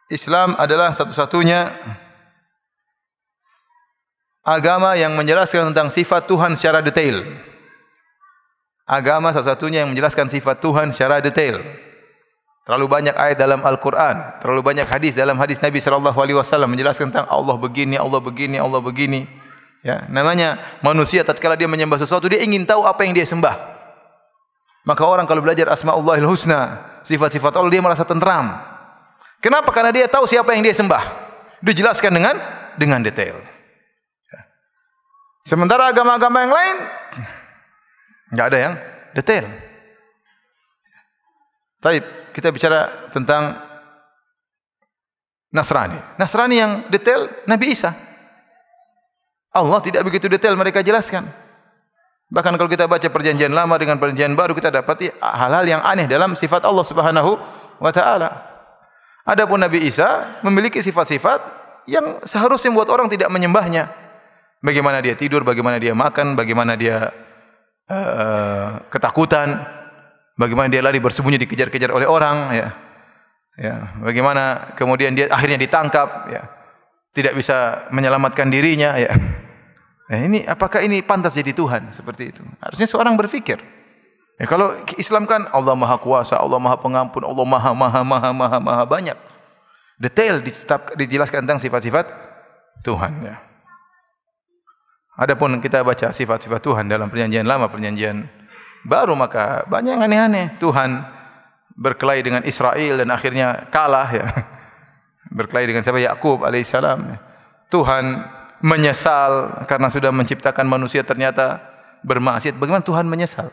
Islam adalah satu-satunya agama yang menjelaskan tentang sifat Tuhan secara detail. Agama satu-satunya yang menjelaskan sifat Tuhan secara detail. Terlalu banyak ayat dalam Al-Quran, terlalu banyak hadis dalam hadis Nabi SAW menjelaskan tentang Allah begini, Allah begini, Allah begini. Ya, namanya manusia tatkala dia menyembah sesuatu, dia ingin tahu apa yang dia sembah. Maka orang kalau belajar Asma'ullahil Husna, sifat-sifat Allah, dia merasa tentram. Kenapa? Karena dia tahu siapa yang dia sembah. Dijelaskan dengan detail. Sementara agama-agama yang lain enggak ada yang detail. Baik, kita bicara tentang Nasrani. Nasrani yang detail Nabi Isa. Allah tidak begitu detail mereka jelaskan. Bahkan kalau kita baca perjanjian lama dengan perjanjian baru, kita dapati hal-hal yang aneh dalam sifat Allah Subhanahu wa taala. Adapun Nabi Isa memiliki sifat-sifat yang seharusnya membuat orang tidak menyembahnya. Bagaimana dia tidur, bagaimana dia makan, bagaimana dia ketakutan, bagaimana dia lari bersembunyi dikejar-kejar oleh orang, ya. Ya, bagaimana kemudian dia akhirnya ditangkap, ya. Tidak bisa menyelamatkan dirinya, ya. Nah, ini apakah ini pantas jadi Tuhan seperti itu? Harusnya seorang berpikir. Ya, kalau Islam kan Allah Maha Kuasa, Allah Maha Pengampun, Allah Maha banyak. Detail dijelaskan tentang sifat-sifat Tuhan, ya. Adapun kita baca sifat-sifat Tuhan dalam perjanjian lama, perjanjian baru, maka banyak yang aneh-aneh. Tuhan berkelahi dengan Israel dan akhirnya kalah, ya. Berkelahi dengan siapa? Yakub alaihissalam. Tuhan menyesal karena sudah menciptakan manusia ternyata bermaksiat. Bagaimana Tuhan menyesal?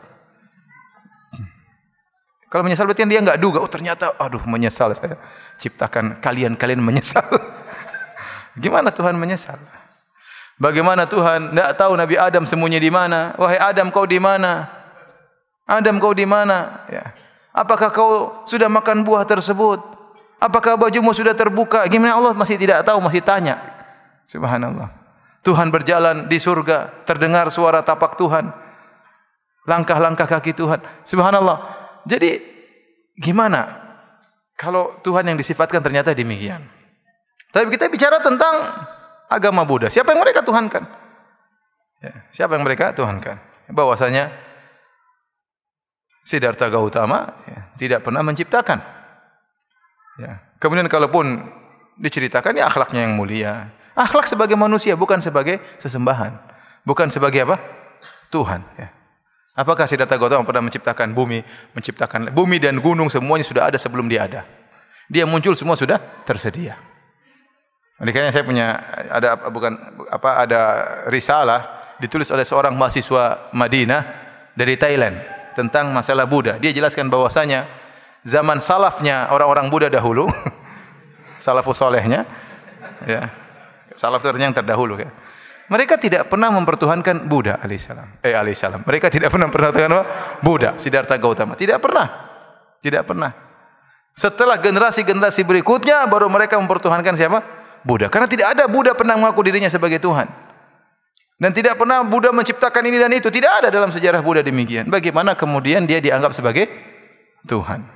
Kalau menyesal berarti dia enggak duga, oh ternyata menyesal saya ciptakan kalian menyesal. Gimana Tuhan menyesal? Bagaimana Tuhan enggak tahu Nabi Adam sembunyi di mana? Wahai Adam, kau di mana? Adam, kau di mana? Ya. Apakah kau sudah makan buah tersebut? Apakah bajumu sudah terbuka? Gimana Allah masih tidak tahu, masih tanya. Subhanallah. Tuhan berjalan di surga, terdengar suara tapak Tuhan. Langkah-langkah kaki Tuhan. Subhanallah. Jadi gimana kalau Tuhan yang disifatkan ternyata demikian? Tapi kita bicara tentang agama Buddha. Siapa yang mereka tuhankan? Ya, siapa yang mereka tuhankan? Bahwasanya Siddhartha Gautama tidak pernah menciptakan. Ya. Kemudian kalaupun diceritakan, ya akhlaknya yang mulia. Akhlak sebagai manusia, bukan sebagai sesembahan. Bukan sebagai apa? Tuhan. Ya. Apakah Siddhartha Gautama pernah menciptakan bumi dan gunung, semuanya sudah ada sebelum dia ada. Dia muncul semua sudah tersedia. Oleh karena saya punya ada risalah ditulis oleh seorang mahasiswa Madinah dari Thailand tentang masalah Buddha. Dia jelaskan bahwasanya zaman salafnya orang-orang Buddha dahulu, salafus solehnya, ya. Salaf itu artinya yang terdahulu, ya. Mereka tidak pernah mempertuhankan Buddha alaihissalam. Mereka tidak pernah mempertuhankan Buddha, Siddhartha Gautama. Tidak pernah. Tidak pernah. Setelah generasi-generasi berikutnya baru mereka mempertuhankan siapa? Buddha. Karena tidak ada Buddha pernah mengaku dirinya sebagai Tuhan. Dan tidak pernah Buddha menciptakan ini dan itu. Tidak ada dalam sejarah Buddha demikian. Bagaimana kemudian dia dianggap sebagai Tuhan?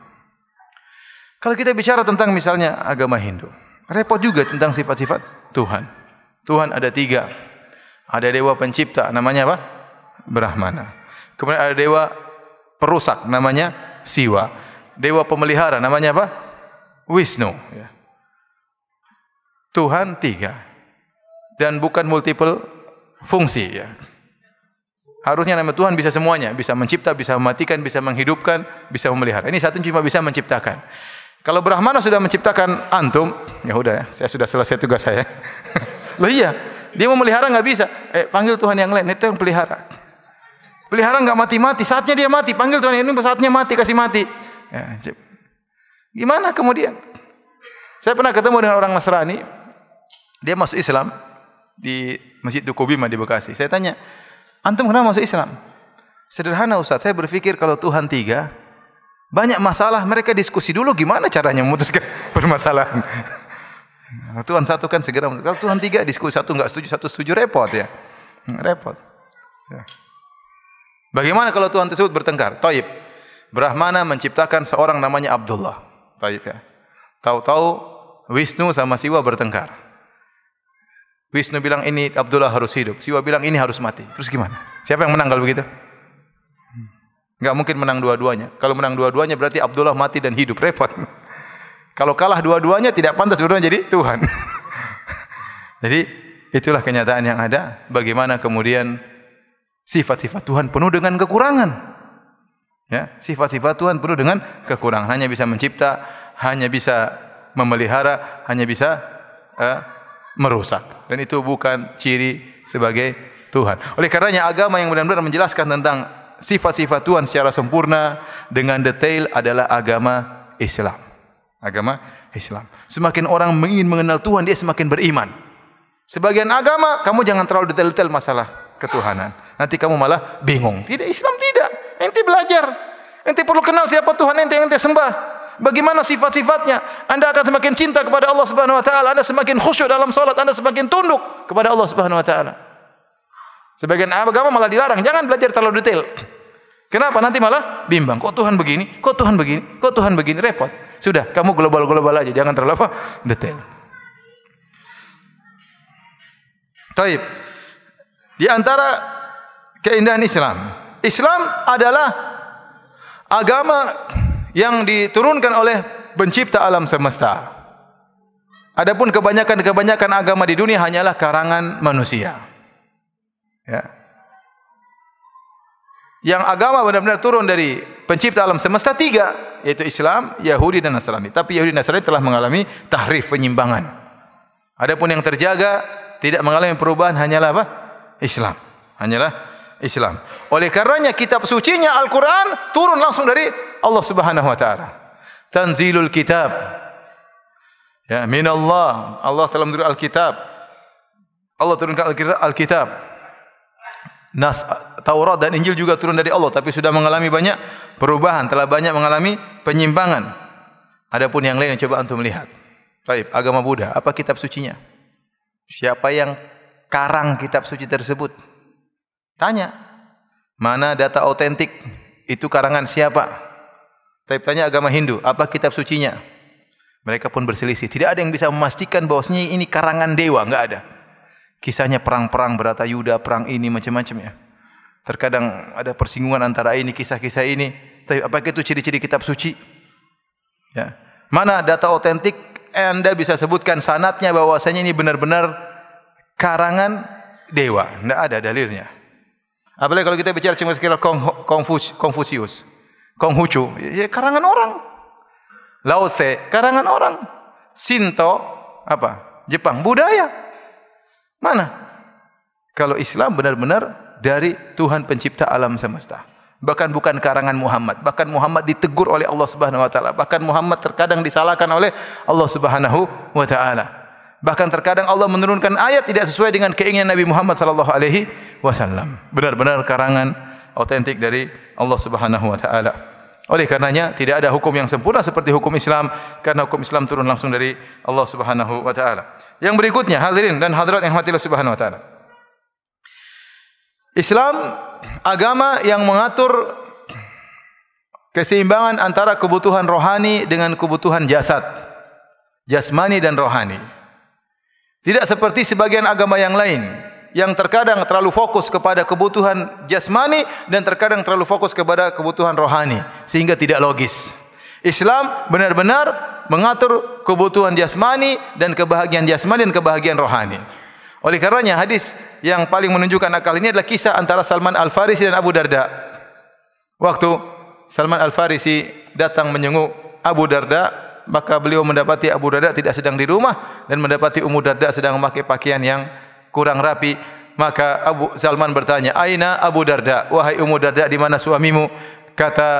Kalau kita bicara tentang misalnya agama Hindu, repot juga tentang sifat-sifat Tuhan. Tuhan ada 3. Ada dewa pencipta, namanya apa? Brahmana. Kemudian ada dewa perusak, namanya Siwa. Dewa pemelihara, namanya apa? Wisnu. Ya. Tuhan 3. Dan bukan multiple fungsi. Ya. Harusnya nama Tuhan bisa semuanya. Bisa mencipta, bisa mematikan, bisa menghidupkan, bisa memelihara. Ini satu cuma bisa menciptakan. Kalau Brahmana sudah menciptakan antum, ya udah ya, saya sudah selesai tugas saya. Loh iya. Dia mau melihara nggak bisa. Panggil Tuhan yang lain. Itu yang pelihara. Pelihara nggak mati-mati. Saatnya dia mati. Panggil Tuhan yang ini. Saatnya mati. Kasih mati. Ya, gimana kemudian? Saya pernah ketemu dengan orang Nasrani. Dia masuk Islam di Masjid Duku Bima di Bekasi. Saya tanya, antum kenapa masuk Islam? Sederhana Ustaz. Saya berpikir kalau Tuhan 3, banyak masalah. Mereka diskusi dulu gimana caranya memutuskan permasalahan. Tuhan 1 kan segera. Kalau Tuhan 3 diskusi, 1 enggak setuju, 1 setuju, repot ya. Repot. Ya. Bagaimana kalau Tuhan tersebut bertengkar? Taib. Brahmana menciptakan seorang namanya Abdullah. Taib ya. Tahu-tahu Wisnu sama Siwa bertengkar. Wisnu bilang ini Abdullah harus hidup. Siwa bilang ini harus mati. Terus gimana? Siapa yang menang kalau begitu? Enggak mungkin menang dua-duanya. Kalau menang dua-duanya berarti Abdullah mati dan hidup. Repot. Kalau kalah dua-duanya tidak pantas dua-duanya jadi Tuhan. Jadi itulah kenyataan yang ada. Bagaimana kemudian sifat-sifat Tuhan penuh dengan kekurangan. Ya, sifat-sifat Tuhan penuh dengan kekurangan. Hanya bisa mencipta, hanya bisa memelihara, hanya bisa merusak. Dan itu bukan ciri sebagai Tuhan. Oleh karenanya agama yang benar-benar menjelaskan tentang sifat-sifat Tuhan secara sempurna dengan detail adalah agama Islam. Agama Islam. Semakin orang ingin mengenal Tuhan, dia semakin beriman. Sebagian agama, kamu jangan terlalu detail-detail masalah ketuhanan. Nanti kamu malah bingung. Tidak, Islam tidak. Ente belajar. Ente perlu kenal siapa Tuhan ente yang ente sembah. Bagaimana sifat-sifatnya. Anda akan semakin cinta kepada Allah Subhanahu wa taala. Anda semakin khusyuk dalam salat, Anda semakin tunduk kepada Allah Subhanahu wa taala. Sebagian agama malah dilarang, jangan belajar terlalu detail. Kenapa? Nanti malah bimbang. Kok Tuhan begini? Kok Tuhan begini? Kok Tuhan begini? Repot. Sudah, kamu global-global aja, jangan terlalu detail. Taib. Di antara keindahan Islam, Islam adalah agama yang diturunkan oleh pencipta alam semesta. Adapun kebanyakan agama di dunia hanyalah karangan manusia. Ya. Yang agama benar-benar turun dari pencipta alam semesta 3, yaitu Islam, Yahudi dan Nasrani. Tapi Yahudi dan Nasrani telah mengalami tahrif, penyimpangan. Adapun yang terjaga tidak mengalami perubahan hanyalah apa? Islam. Hanyalah Islam. Oleh karenanya kitab sucinya Al-Quran turun langsung dari Allah Subhanahu wa taala. Tanzilul kitab. Ya, minallah. Allah telah menurunkan Al-Kitab. Allah turunkan Al-Kitab. Taurat dan Injil juga turun dari Allah, tapi sudah mengalami banyak perubahan, telah banyak mengalami penyimpangan. Adapun yang lain, coba antum lihat. Baik, agama Buddha, apa kitab sucinya? Siapa yang karang kitab suci tersebut? Tanya. Mana data otentik? Itu karangan siapa? Tapi tanya agama Hindu, apa kitab sucinya? Mereka pun berselisih. Tidak ada yang bisa memastikan bahwasanya ini karangan dewa, enggak ada. Kisahnya perang-perang Bharatayuda, perang ini macam-macam ya. Terkadang ada persinggungan antara ini, kisah-kisah ini. Tapi apakah itu ciri-ciri kitab suci? Ya. Mana data otentik Anda bisa sebutkan sanadnya bahwasanya ini benar-benar karangan dewa? Tidak ada dalilnya. Apalagi kalau kita bicara cuma sekitar Konfusius, Konghucu, ya karangan orang. Lao Tse, karangan orang. Shinto, apa? Jepang, budaya. Mana? Kalau Islam benar-benar dari Tuhan pencipta alam semesta. Bahkan bukan karangan Muhammad. Bahkan Muhammad ditegur oleh Allah Subhanahu wa taala. Bahkan Muhammad terkadang disalahkan oleh Allah Subhanahu wa taala. Bahkan terkadang Allah menurunkan ayat tidak sesuai dengan keinginan Nabi Muhammad sallallahu alaihi wasallam. Benar-benar karangan autentik dari Allah Subhanahu wa taala. Oleh karenanya tidak ada hukum yang sempurna seperti hukum Islam, karena hukum Islam turun langsung dari Allah Subhanahu wa taala. Yang berikutnya, hadirin dan hadirat yang dirahmati Allah Subhanahu wa taala. Islam agama yang mengatur keseimbangan antara kebutuhan rohani dengan kebutuhan jasad, jasmani dan rohani. Tidak seperti sebagian agama yang lain yang terkadang terlalu fokus kepada kebutuhan jasmani dan terkadang terlalu fokus kepada kebutuhan rohani sehingga tidak logis. Islam benar-benar mengatur kebutuhan jasmani dan kebahagiaan jasmani dan kebahagiaan rohani. Oleh karenanya hadis yang paling menunjukkan akal ini adalah kisah antara Salman Al-Farisi dan Abu Darda. Waktu Salman Al-Farisi datang menjenguk Abu Darda, maka beliau mendapati Abu Darda tidak sedang di rumah dan mendapati Ummu Darda sedang memakai pakaian yang kurang rapi. Maka Abu Salman bertanya, "Aina Abu Darda? Wahai Ummu Darda, di mana suamimu?" Kata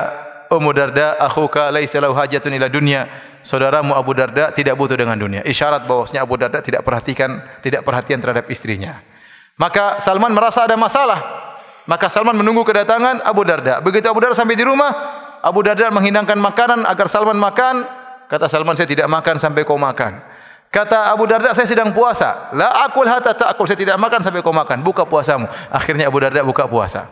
Ummu Darda, "Akhuka laisa lahu hajatun ila dunya." Saudaramu Abu Darda tidak butuh dengan dunia. Isyarat bahwasanya Abu Darda tidak perhatian terhadap istrinya. Maka Salman merasa ada masalah. Maka Salman menunggu kedatangan Abu Darda. Begitu Abu Darda sampai di rumah, Abu Darda menghidangkan makanan agar Salman makan. Kata Salman, "Saya tidak makan sampai kau makan." Kata Abu Darda, "Saya sedang puasa." "La akul hatta ta'kul." "Saya tidak makan sampai kau makan." "Buka puasamu." Akhirnya Abu Darda buka puasa.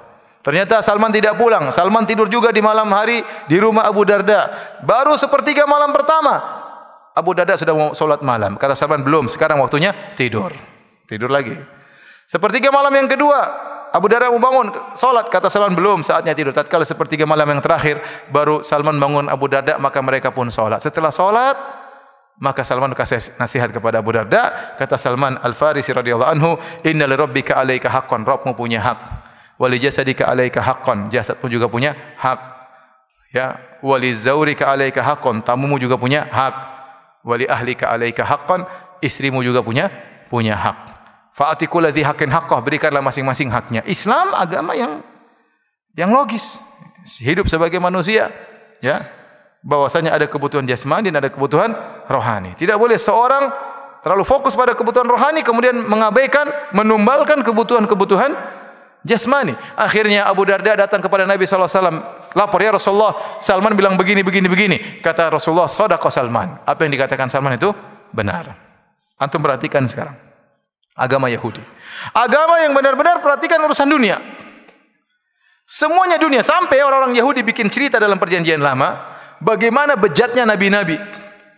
Ternyata Salman tidak pulang. Salman tidur juga di malam hari di rumah Abu Darda. Baru sepertiga malam pertama, Abu Darda sudah mau solat malam. Kata Salman, "Belum, sekarang waktunya tidur." Tidur lagi. Sepertiga malam yang kedua, Abu Darda mau bangun solat. Kata Salman, "Belum, saatnya tidur." Tatkala sepertiga malam yang terakhir, baru Salman bangun Abu Darda, maka mereka pun solat. Setelah solat, maka Salman kasih nasihat kepada Abu Darda. Kata Salman Al-Farisi radhiyallahu anhu, "Inna li rabbika 'alaika haqqan." Rabbmu punya hak. Wali jasadika 'alaika haqqan, jasad pun juga punya hak. Ya, wali zaurika 'alaika haqqan, tamumu juga punya hak. Wali ahlika 'alaika haqqan, istrimu juga punya hak. Fa'atikul ladzi haqqin haqqah, berikanlah masing-masing haknya. Islam agama yang logis. Hidup sebagai manusia, ya. Bahwasanya ada kebutuhan jasmani dan ada kebutuhan rohani. Tidak boleh seorang terlalu fokus pada kebutuhan rohani kemudian mengabaikan, menumbalkan kebutuhan-kebutuhan jasmani. Akhirnya Abu Darda datang kepada Nabi sallallahu alaihi wasallam, lapor, ya Rasulullah, Salman bilang begini. Kata Rasulullah, shadaqa Salman. Apa yang dikatakan Salman itu benar. Antum perhatikan sekarang agama Yahudi. Agama yang benar-benar perhatikan urusan dunia. Semuanya dunia, sampai orang-orang Yahudi bikin cerita dalam perjanjian lama bagaimana bejatnya nabi-nabi.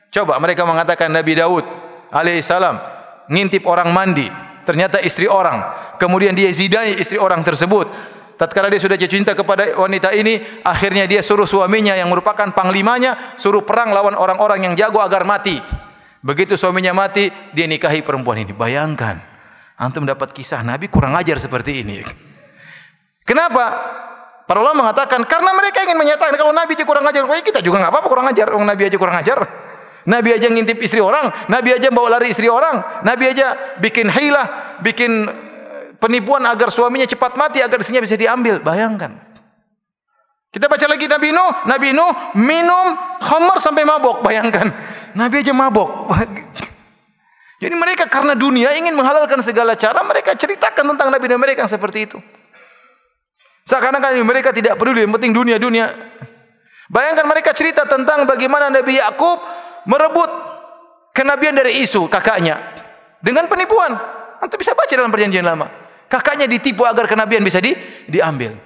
Coba mereka mengatakan Nabi Daud alaihissalam ngintip orang mandi, ternyata istri orang. Kemudian dia zidai istri orang tersebut. Tatkala dia sudah jatuh cinta kepada wanita ini, akhirnya dia suruh suaminya yang merupakan panglimanya suruh perang lawan orang-orang yang jago agar mati. Begitu suaminya mati, dia nikahi perempuan ini. Bayangkan, antum dapat kisah Nabi kurang ajar seperti ini. Kenapa? Para ulama mengatakan karena mereka ingin menyatakan kalau Nabi aja kurang ajar, kita juga enggak apa-apa kurang ajar. Orang Nabi aja kurang ajar. Nabi aja ngintip istri orang, Nabi aja bawa lari istri orang, Nabi aja bikin hilah, bikin penipuan agar suaminya cepat mati agar istrinya bisa diambil. Bayangkan. Kita baca lagi Nabi Nuh minum khamar sampai mabok. Bayangkan. Nabi aja mabok. Jadi mereka karena dunia ingin menghalalkan segala cara, mereka ceritakan tentang Nabi dan mereka yang seperti itu. Seakan-akan mereka tidak peduli, yang penting dunia. Bayangkan mereka cerita tentang bagaimana Nabi Yakub merebut kenabian dari Isu, kakaknya, dengan penipuan. Antum bisa baca dalam perjanjian lama. Kakaknya ditipu agar kenabian bisa diambil.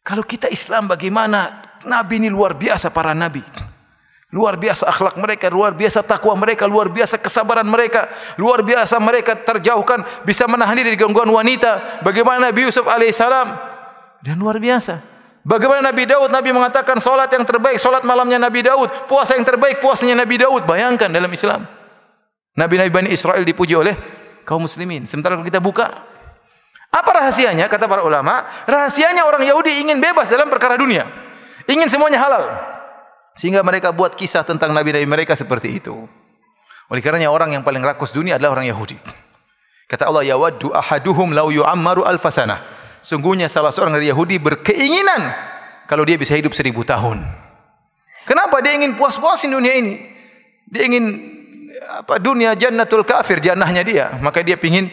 Kalau kita Islam bagaimana? Nabi ini luar biasa, para nabi. Luar biasa akhlak mereka, luar biasa takwa mereka, luar biasa kesabaran mereka, luar biasa mereka terjauhkan, bisa menahan diri dari gangguan wanita. Bagaimana Nabi Yusuf alaihissalam, dan luar biasa. Bagaimana Nabi Daud, Nabi mengatakan solat yang terbaik, solat malamnya Nabi Daud, puasa yang terbaik, puasanya Nabi Daud. Bayangkan dalam Islam, Nabi-Nabi Bani Israel dipuji oleh kaum muslimin. Sementara kalau kita buka, apa rahasianya? Kata para ulama, rahasianya orang Yahudi ingin bebas dalam perkara dunia, ingin semuanya halal, sehingga mereka buat kisah tentang Nabi-Nabi mereka seperti itu. Oleh karenanya orang yang paling rakus dunia adalah orang Yahudi. Kata Allah, yawaddu ahaduhum law yu'ammaru alfasanah. Sungguhnya salah seorang dari Yahudi berkeinginan kalau dia bisa hidup 1000 tahun. Kenapa? Dia ingin puas-puasin dunia ini. Dia ingin dunia jannatul kafir, jannahnya dia. Maka dia ingin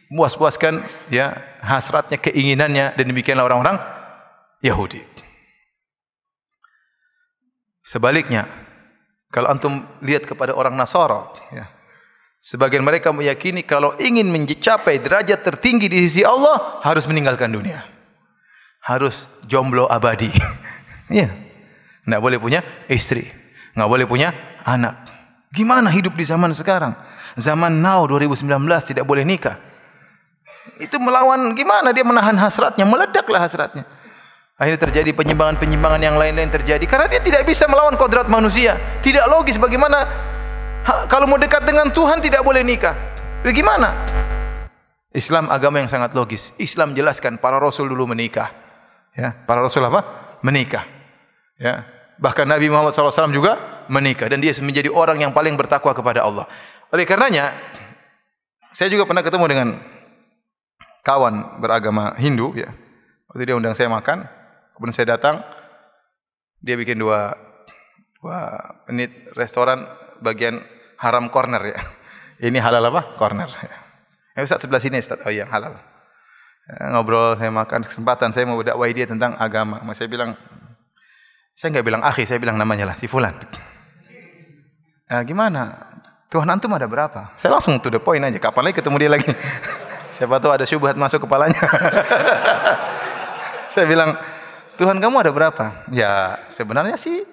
puas-puaskan ya hasratnya, keinginannya, dan demikianlah orang-orang Yahudi. Sebaliknya, kalau antum lihat kepada orang Nasara, ya, sebagian mereka meyakini kalau ingin mencapai derajat tertinggi di sisi Allah harus meninggalkan dunia, harus jomblo abadi. Iya, nggak boleh punya istri, nggak boleh punya anak. Gimana hidup di zaman sekarang? Zaman now 2019 tidak boleh nikah. Itu melawan, gimana dia menahan hasratnya? Meledaklah hasratnya. Akhirnya terjadi penyimpangan-penyimpangan yang lain-lain terjadi karena dia tidak bisa melawan kodrat manusia. Tidak logis bagaimana kalau mau dekat dengan Tuhan tidak boleh nikah. Bagaimana? Islam agama yang sangat logis. Islam jelaskan para rasul dulu menikah. Ya, para rasul apa? Menikah. Ya, bahkan Nabi Muhammad SAW juga menikah dan dia menjadi orang yang paling bertakwa kepada Allah. Oleh karenanya, saya juga pernah ketemu dengan kawan beragama Hindu. Ya, waktu dia undang saya makan, kemudian saya datang, dia bikin dua menit restoran bagian haram corner ya. Ini halal apa? Corner. Ya, Ustaz sebelah sini Ustaz. Oh iya, halal. Ya, ngobrol, saya makan, kesempatan saya mau dakwah dia tentang agama. Saya bilang, saya enggak bilang akhi, saya bilang namanya lah, si fulan. Gimana? Tuhan antum ada berapa? Saya langsung to the point aja. Kapan lagi ketemu dia lagi? Siapa tahu ada syubhat masuk kepalanya. Saya bilang, Tuhan kamu ada berapa? Ya, sebenarnya sih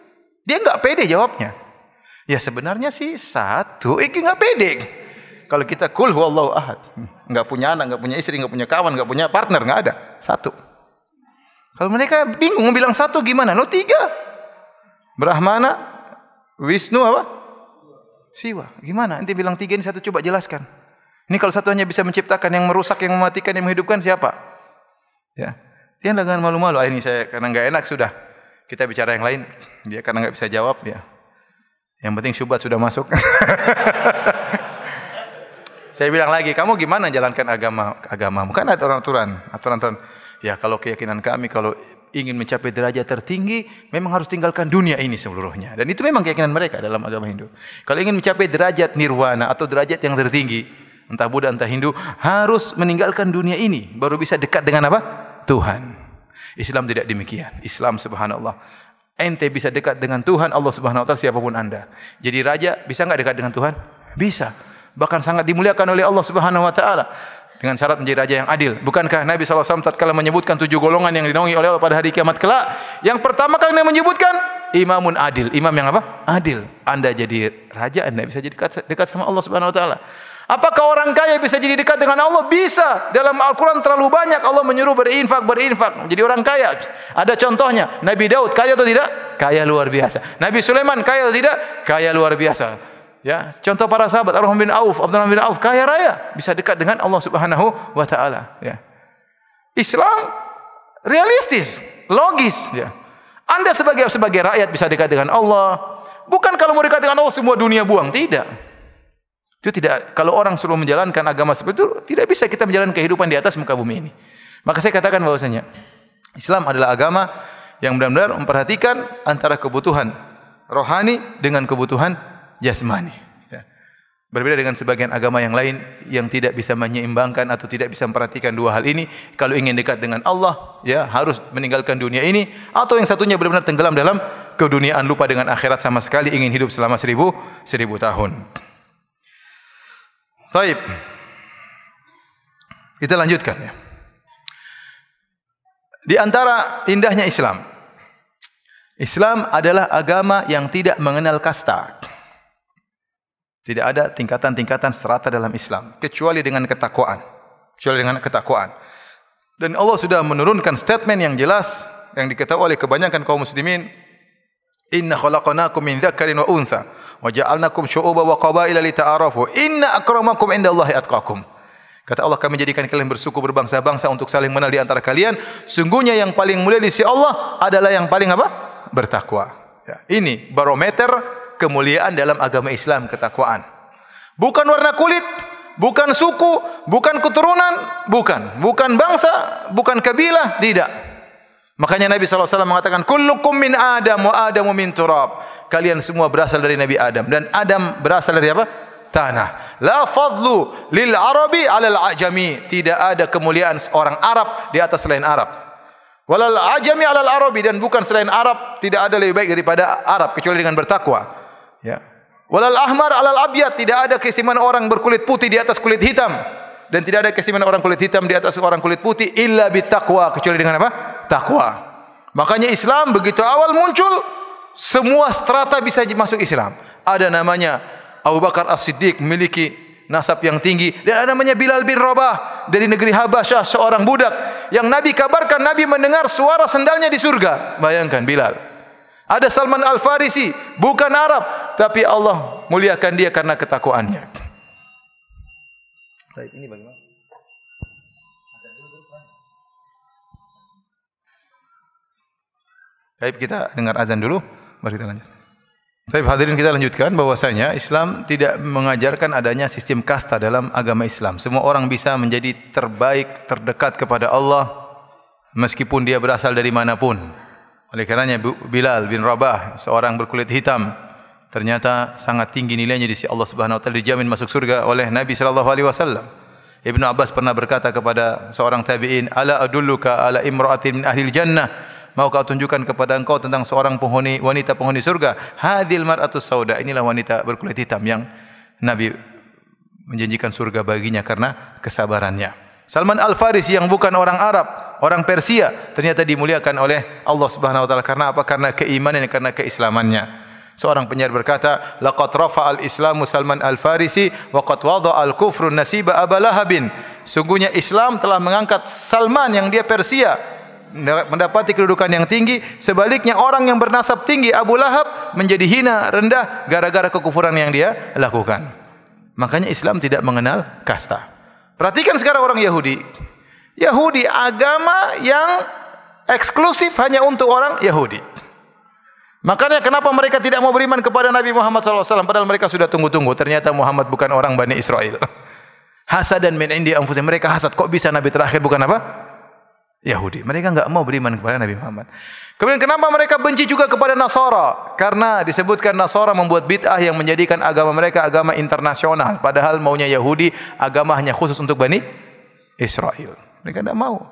dia enggak pede jawabnya. Ya sebenarnya sih satu, nggak pede. Kalau kita kul huwallahu ahad, nggak punya anak, nggak punya istri, nggak punya kawan, nggak punya partner, nggak ada. Satu. Kalau mereka bingung bilang satu gimana? No 3. Brahmana, Wisnu apa? Siwa. Gimana? Nanti bilang 3 ini satu, coba jelaskan. Ini kalau satu hanya bisa menciptakan, yang merusak, yang mematikan, yang menghidupkan siapa? Ya. Dia dengan malu-malu. Ini saya karena nggak enak sudah. Kita bicara yang lain. Dia karena nggak bisa jawab ya. Yang penting syubhat sudah masuk. Saya bilang lagi, kamu gimana jalankan agamamu? Kan ada aturan. Ya kalau keyakinan kami, kalau ingin mencapai derajat tertinggi, memang harus tinggalkan dunia ini seluruhnya. Dan itu memang keyakinan mereka dalam agama Hindu. Kalau ingin mencapai derajat nirwana atau derajat yang tertinggi, entah Buddha, entah Hindu, harus meninggalkan dunia ini. Baru bisa dekat dengan apa? Tuhan. Islam tidak demikian. Islam subhanallah, ente bisa dekat dengan Tuhan Allah Subhanahu wa taala siapapun anda. Jadi raja bisa enggak dekat dengan Tuhan? Bisa. Bahkan sangat dimuliakan oleh Allah Subhanahu wa taala dengan syarat menjadi raja yang adil. Bukankah Nabi sallallahu alaihi wasallam tatkala menyebutkan 7 golongan yang dinaungi oleh Allah pada hari kiamat kelak, yang pertama kali Nabi menyebutkan imamun adil. Imam yang apa? Adil. Anda jadi raja, anda bisa jadi dekat sama Allah Subhanahu wa taala. Apakah orang kaya bisa jadi dekat dengan Allah? Bisa. Dalam Al-Quran terlalu banyak Allah menyuruh berinfak. Jadi orang kaya. Ada contohnya. Nabi Daud kaya atau tidak? Kaya luar biasa. Nabi Sulaiman kaya atau tidak? Kaya luar biasa. Ya, contoh para sahabat Abdullah bin Auf kaya raya, bisa dekat dengan Allah Subhanahu wa taala, ya. Islam realistis, logis, ya. Anda sebagai rakyat bisa dekat dengan Allah. Bukan kalau mau dekat dengan Allah semua dunia buang, tidak. Itu tidak. Kalau orang suruh menjalankan agama seperti itu, tidak bisa kita menjalankan kehidupan di atas muka bumi ini. Maka saya katakan bahwasanya Islam adalah agama yang benar-benar memperhatikan antara kebutuhan rohani dengan kebutuhan jasmani. Ya. Berbeda dengan sebagian agama yang lain yang tidak bisa menyeimbangkan atau tidak bisa memperhatikan dua hal ini. Kalau ingin dekat dengan Allah, ya harus meninggalkan dunia ini. Atau yang satunya benar-benar tenggelam dalam keduniaan, lupa dengan akhirat sama sekali, ingin hidup selama 1000 tahun. Baik, kita lanjutkan, ya. Di antara indahnya Islam, Islam adalah agama yang tidak mengenal kasta. Tidak ada tingkatan-tingkatan strata dalam Islam kecuali dengan ketakwaan. Dan Allah sudah menurunkan statement yang jelas yang diketahui oleh kebanyakan kaum muslimin. Inna khalaqnakum min dzakarin wa untha wa ja'alnakum syu'uban wa qabaila lita'arafu inna akramakum indallahi atqakum. Kata Allah, kami jadikan kalian bersuku berbangsa-bangsa untuk saling mengenal di antara kalian. Sungguhnya yang paling mulia di sisi Allah adalah yang paling apa? Bertakwa. Ya, ini barometer kemuliaan dalam agama Islam, ketakwaan. Bukan warna kulit, bukan suku, bukan keturunan, bukan bangsa, bukan kabilah, tidak. Makanya Nabi SAW mengatakan, kullukum min Adam wa Adamu min turab. Kalian semua berasal dari Nabi Adam, dan Adam berasal dari apa? Tanah. La fadlu lil Arabi alal ajami. Tidak ada kemuliaan orang Arab di atas selain Arab. Walal ajami alal Arabi, dan bukan selain Arab tidak ada lebih baik daripada Arab kecuali dengan bertakwa. Ya. Walal ahmar alal abyad, tidak ada keistimewaan orang berkulit putih di atas kulit hitam, dan tidak ada keistimewaan orang kulit hitam di atas orang kulit putih illa bittaqwa, kecuali dengan apa? Takwa. Makanya Islam begitu awal muncul, semua strata bisa masuk Islam. Ada namanya Abu Bakar As-Siddiq, memiliki nasab yang tinggi, dan ada namanya Bilal bin Rabah dari negeri Habasyah, seorang budak yang Nabi kabarkan Nabi mendengar suara sendalnya di surga. Bayangkan Bilal. Ada Salman Al-Farisi, bukan Arab, tapi Allah muliakan dia karena ketakwaannya. Baik, ini bagaimana? Baik, kita dengar azan dulu, baru kita lanjut. Baik, hadirin, kita lanjutkan bahwasanya Islam tidak mengajarkan adanya sistem kasta dalam agama Islam. Semua orang bisa menjadi terbaik, terdekat kepada Allah meskipun dia berasal dari manapun. Oleh karenanya Bilal bin Rabah, seorang berkulit hitam, ternyata sangat tinggi nilainya di sisi Allah Subhanahu wa taala, dijamin masuk surga oleh Nabi sallallahu alaihi wasallam. Ibnu Abbas pernah berkata kepada seorang tabi'in, "Ala adulluka ala imra'atin min ahlil jannah?" Mau kau tunjukkan kepada engkau tentang seorang wanita penghuni surga? Hadhil mar'atus sauda, inilah wanita berkulit hitam yang Nabi menjanjikan surga baginya karena kesabarannya. Salman Al-Farisi yang bukan orang Arab, orang Persia, ternyata dimuliakan oleh Allah Subhanahu wa taala karena apa? Karena keimanannya, karena keislamannya. Seorang penyair berkata, laqad rafa'al Islamu Salman Al-Farisi wa qad wada'a al-kufru nasiba Abu Lahabin. Sungguhnya Islam telah mengangkat Salman yang dia Persia, mendapati kedudukan yang tinggi. Sebaliknya orang yang bernasab tinggi Abu Lahab menjadi hina, rendah gara-gara kekufuran yang dia lakukan. Makanya Islam tidak mengenal kasta. Perhatikan sekarang orang Yahudi. Yahudi agama yang eksklusif hanya untuk orang Yahudi. Makanya kenapa mereka tidak mau beriman kepada Nabi Muhammad SAW, padahal mereka sudah tunggu-tunggu. Ternyata Muhammad bukan orang Bani Israel. Hasadan min indi anfusihim, mereka hasad, kok bisa Nabi terakhir bukan apa? Yahudi. Mereka enggak mau beriman kepada Nabi Muhammad. Kemudian kenapa mereka benci juga kepada Nasara? Karena disebutkan Nasara membuat bid'ah yang menjadikan agama mereka agama internasional. Padahal maunya Yahudi agama hanya khusus untuk Bani Israel. Mereka tidak mau.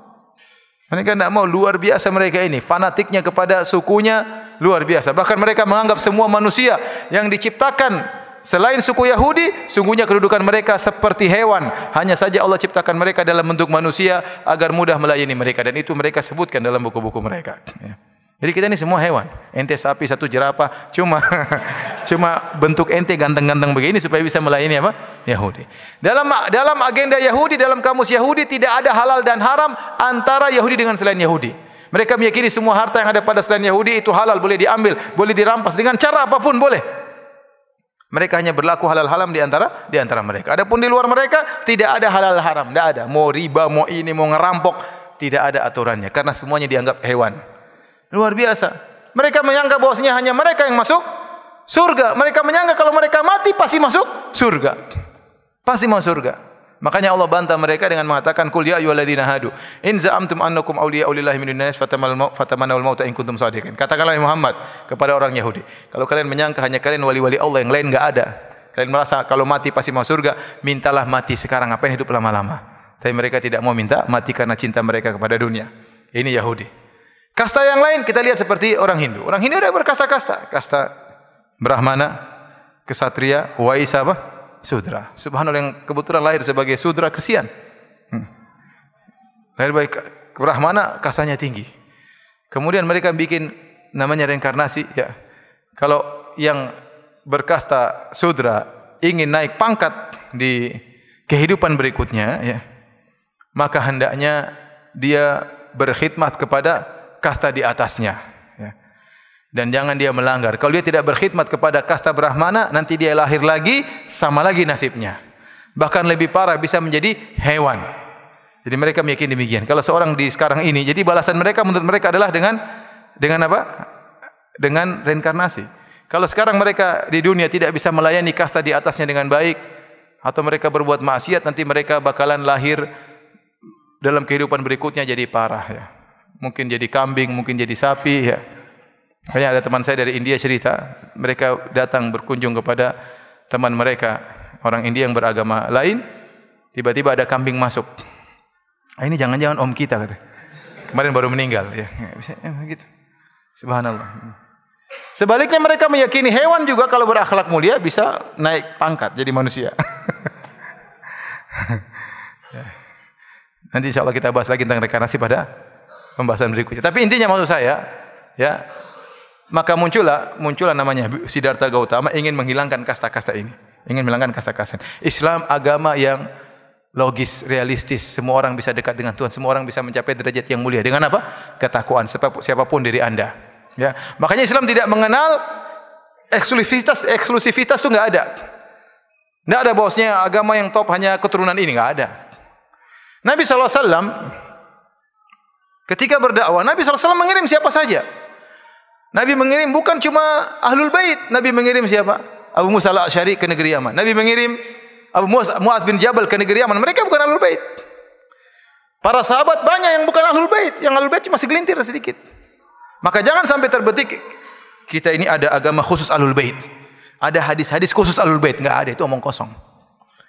Mereka tidak mau, luar biasa mereka ini. Fanatiknya kepada sukunya luar biasa. Bahkan mereka menganggap semua manusia yang diciptakan selain suku Yahudi, sungguhnya kedudukan mereka seperti hewan. Hanya saja Allah ciptakan mereka dalam bentuk manusia agar mudah melayani mereka. Dan itu mereka sebutkan dalam buku-buku mereka. Jadi kita ini semua hewan. Ente sapi, satu jerapah, cuma bentuk ente ganteng-ganteng begini supaya bisa melayani apa? Yahudi. Dalam agenda Yahudi, dalam kamus Yahudi tidak ada halal dan haram antara Yahudi dengan selain Yahudi. Mereka meyakini semua harta yang ada pada selain Yahudi itu halal, boleh diambil, boleh dirampas dengan cara apapun boleh. Mereka hanya berlaku halal haram di antara mereka. Adapun di luar mereka tidak ada halal haram, tidak ada. Mau riba, mau ini, mau ngerampok, tidak ada aturannya karena semuanya dianggap hewan. Luar biasa. Mereka menyangka bahwasanya hanya mereka yang masuk surga. Mereka menyangka kalau mereka mati pasti masuk surga. Pasti masuk surga. Makanya Allah bantah mereka dengan mengatakan qul ya ayyuhalladzina hadu in za'amtum annakum awliya'u lillahi minan nas fatamannawul mauta in kuntum shadiqin. Katakanlah Muhammad kepada orang Yahudi, kalau kalian menyangka hanya kalian wali-wali Allah, yang lain enggak ada. Kalian merasa kalau mati pasti masuk surga, mintalah mati sekarang, ngapain hidup lama-lama. Tapi mereka tidak mau minta mati karena cinta mereka kepada dunia. Ini Yahudi. Kasta yang lain kita lihat seperti orang Hindu. Orang Hindu ada berkasta-kasta. Kasta Brahmana, Ksatria, Waisa apa? Sudra. Subhanallah, yang kebetulan lahir sebagai Sudra, kesian. Lahir baik Brahmana, kastanya tinggi. Kemudian mereka bikin namanya reinkarnasi. Ya. Kalau yang berkasta Sudra ingin naik pangkat di kehidupan berikutnya, ya, maka hendaknya dia berkhidmat kepada kasta di atasnya, ya. Dan jangan dia melanggar. Kalau dia tidak berkhidmat kepada kasta Brahmana, nanti dia lahir lagi sama lagi nasibnya. Bahkan lebih parah, bisa menjadi hewan. Jadi mereka meyakini demikian. Kalau seorang di sekarang ini, jadi balasan mereka menurut mereka adalah dengan apa? Dengan reinkarnasi. Kalau sekarang mereka di dunia tidak bisa melayani kasta di atasnya dengan baik, atau mereka berbuat maksiat, nanti mereka bakalan lahir dalam kehidupan berikutnya jadi parah, ya. Mungkin jadi kambing, mungkin jadi sapi, ya. Makanya ada teman saya dari India cerita, mereka datang berkunjung kepada teman mereka orang India yang beragama lain, tiba-tiba ada kambing masuk. Ini jangan-jangan om kita, kata. Kemarin baru meninggal, ya. Gitu. Subhanallah. Sebaliknya mereka meyakini hewan juga kalau berakhlak mulia bisa naik pangkat jadi manusia. Nanti insya Allah kita bahas lagi tentang reinkarnasi pada pembahasan berikutnya. Tapi intinya maksud saya, ya, maka muncullah namanya Siddhartha Gautama ingin menghilangkan kasta-kasta ini, ingin menghilangkan kasta-kasta. Islam agama yang logis, realistis, semua orang bisa dekat dengan Tuhan, semua orang bisa mencapai derajat yang mulia dengan apa? Ketakwaan siapapun dari Anda. Ya, makanya Islam tidak mengenal eksklusivitas itu enggak ada. Enggak ada bahwasanya agama yang top hanya keturunan ini, enggak ada. Nabi SAW ketika berdakwah, Nabi SAW mengirim siapa saja. Nabi mengirim bukan cuma Ahlul Bait, Nabi mengirim siapa? Abu Musa al-Asy'ari ke negeri Yaman. Nabi mengirim Abu Mu'adz bin Jabal ke negeri Yaman. Mereka bukan Ahlul Bait. Para sahabat banyak yang bukan Ahlul Bait, yang Ahlul Bait cuma segelintir sedikit. Maka jangan sampai terbetik kita ini ada agama khusus Ahlul Bait. Ada hadis-hadis khusus Ahlul Bait, enggak ada, itu omong kosong.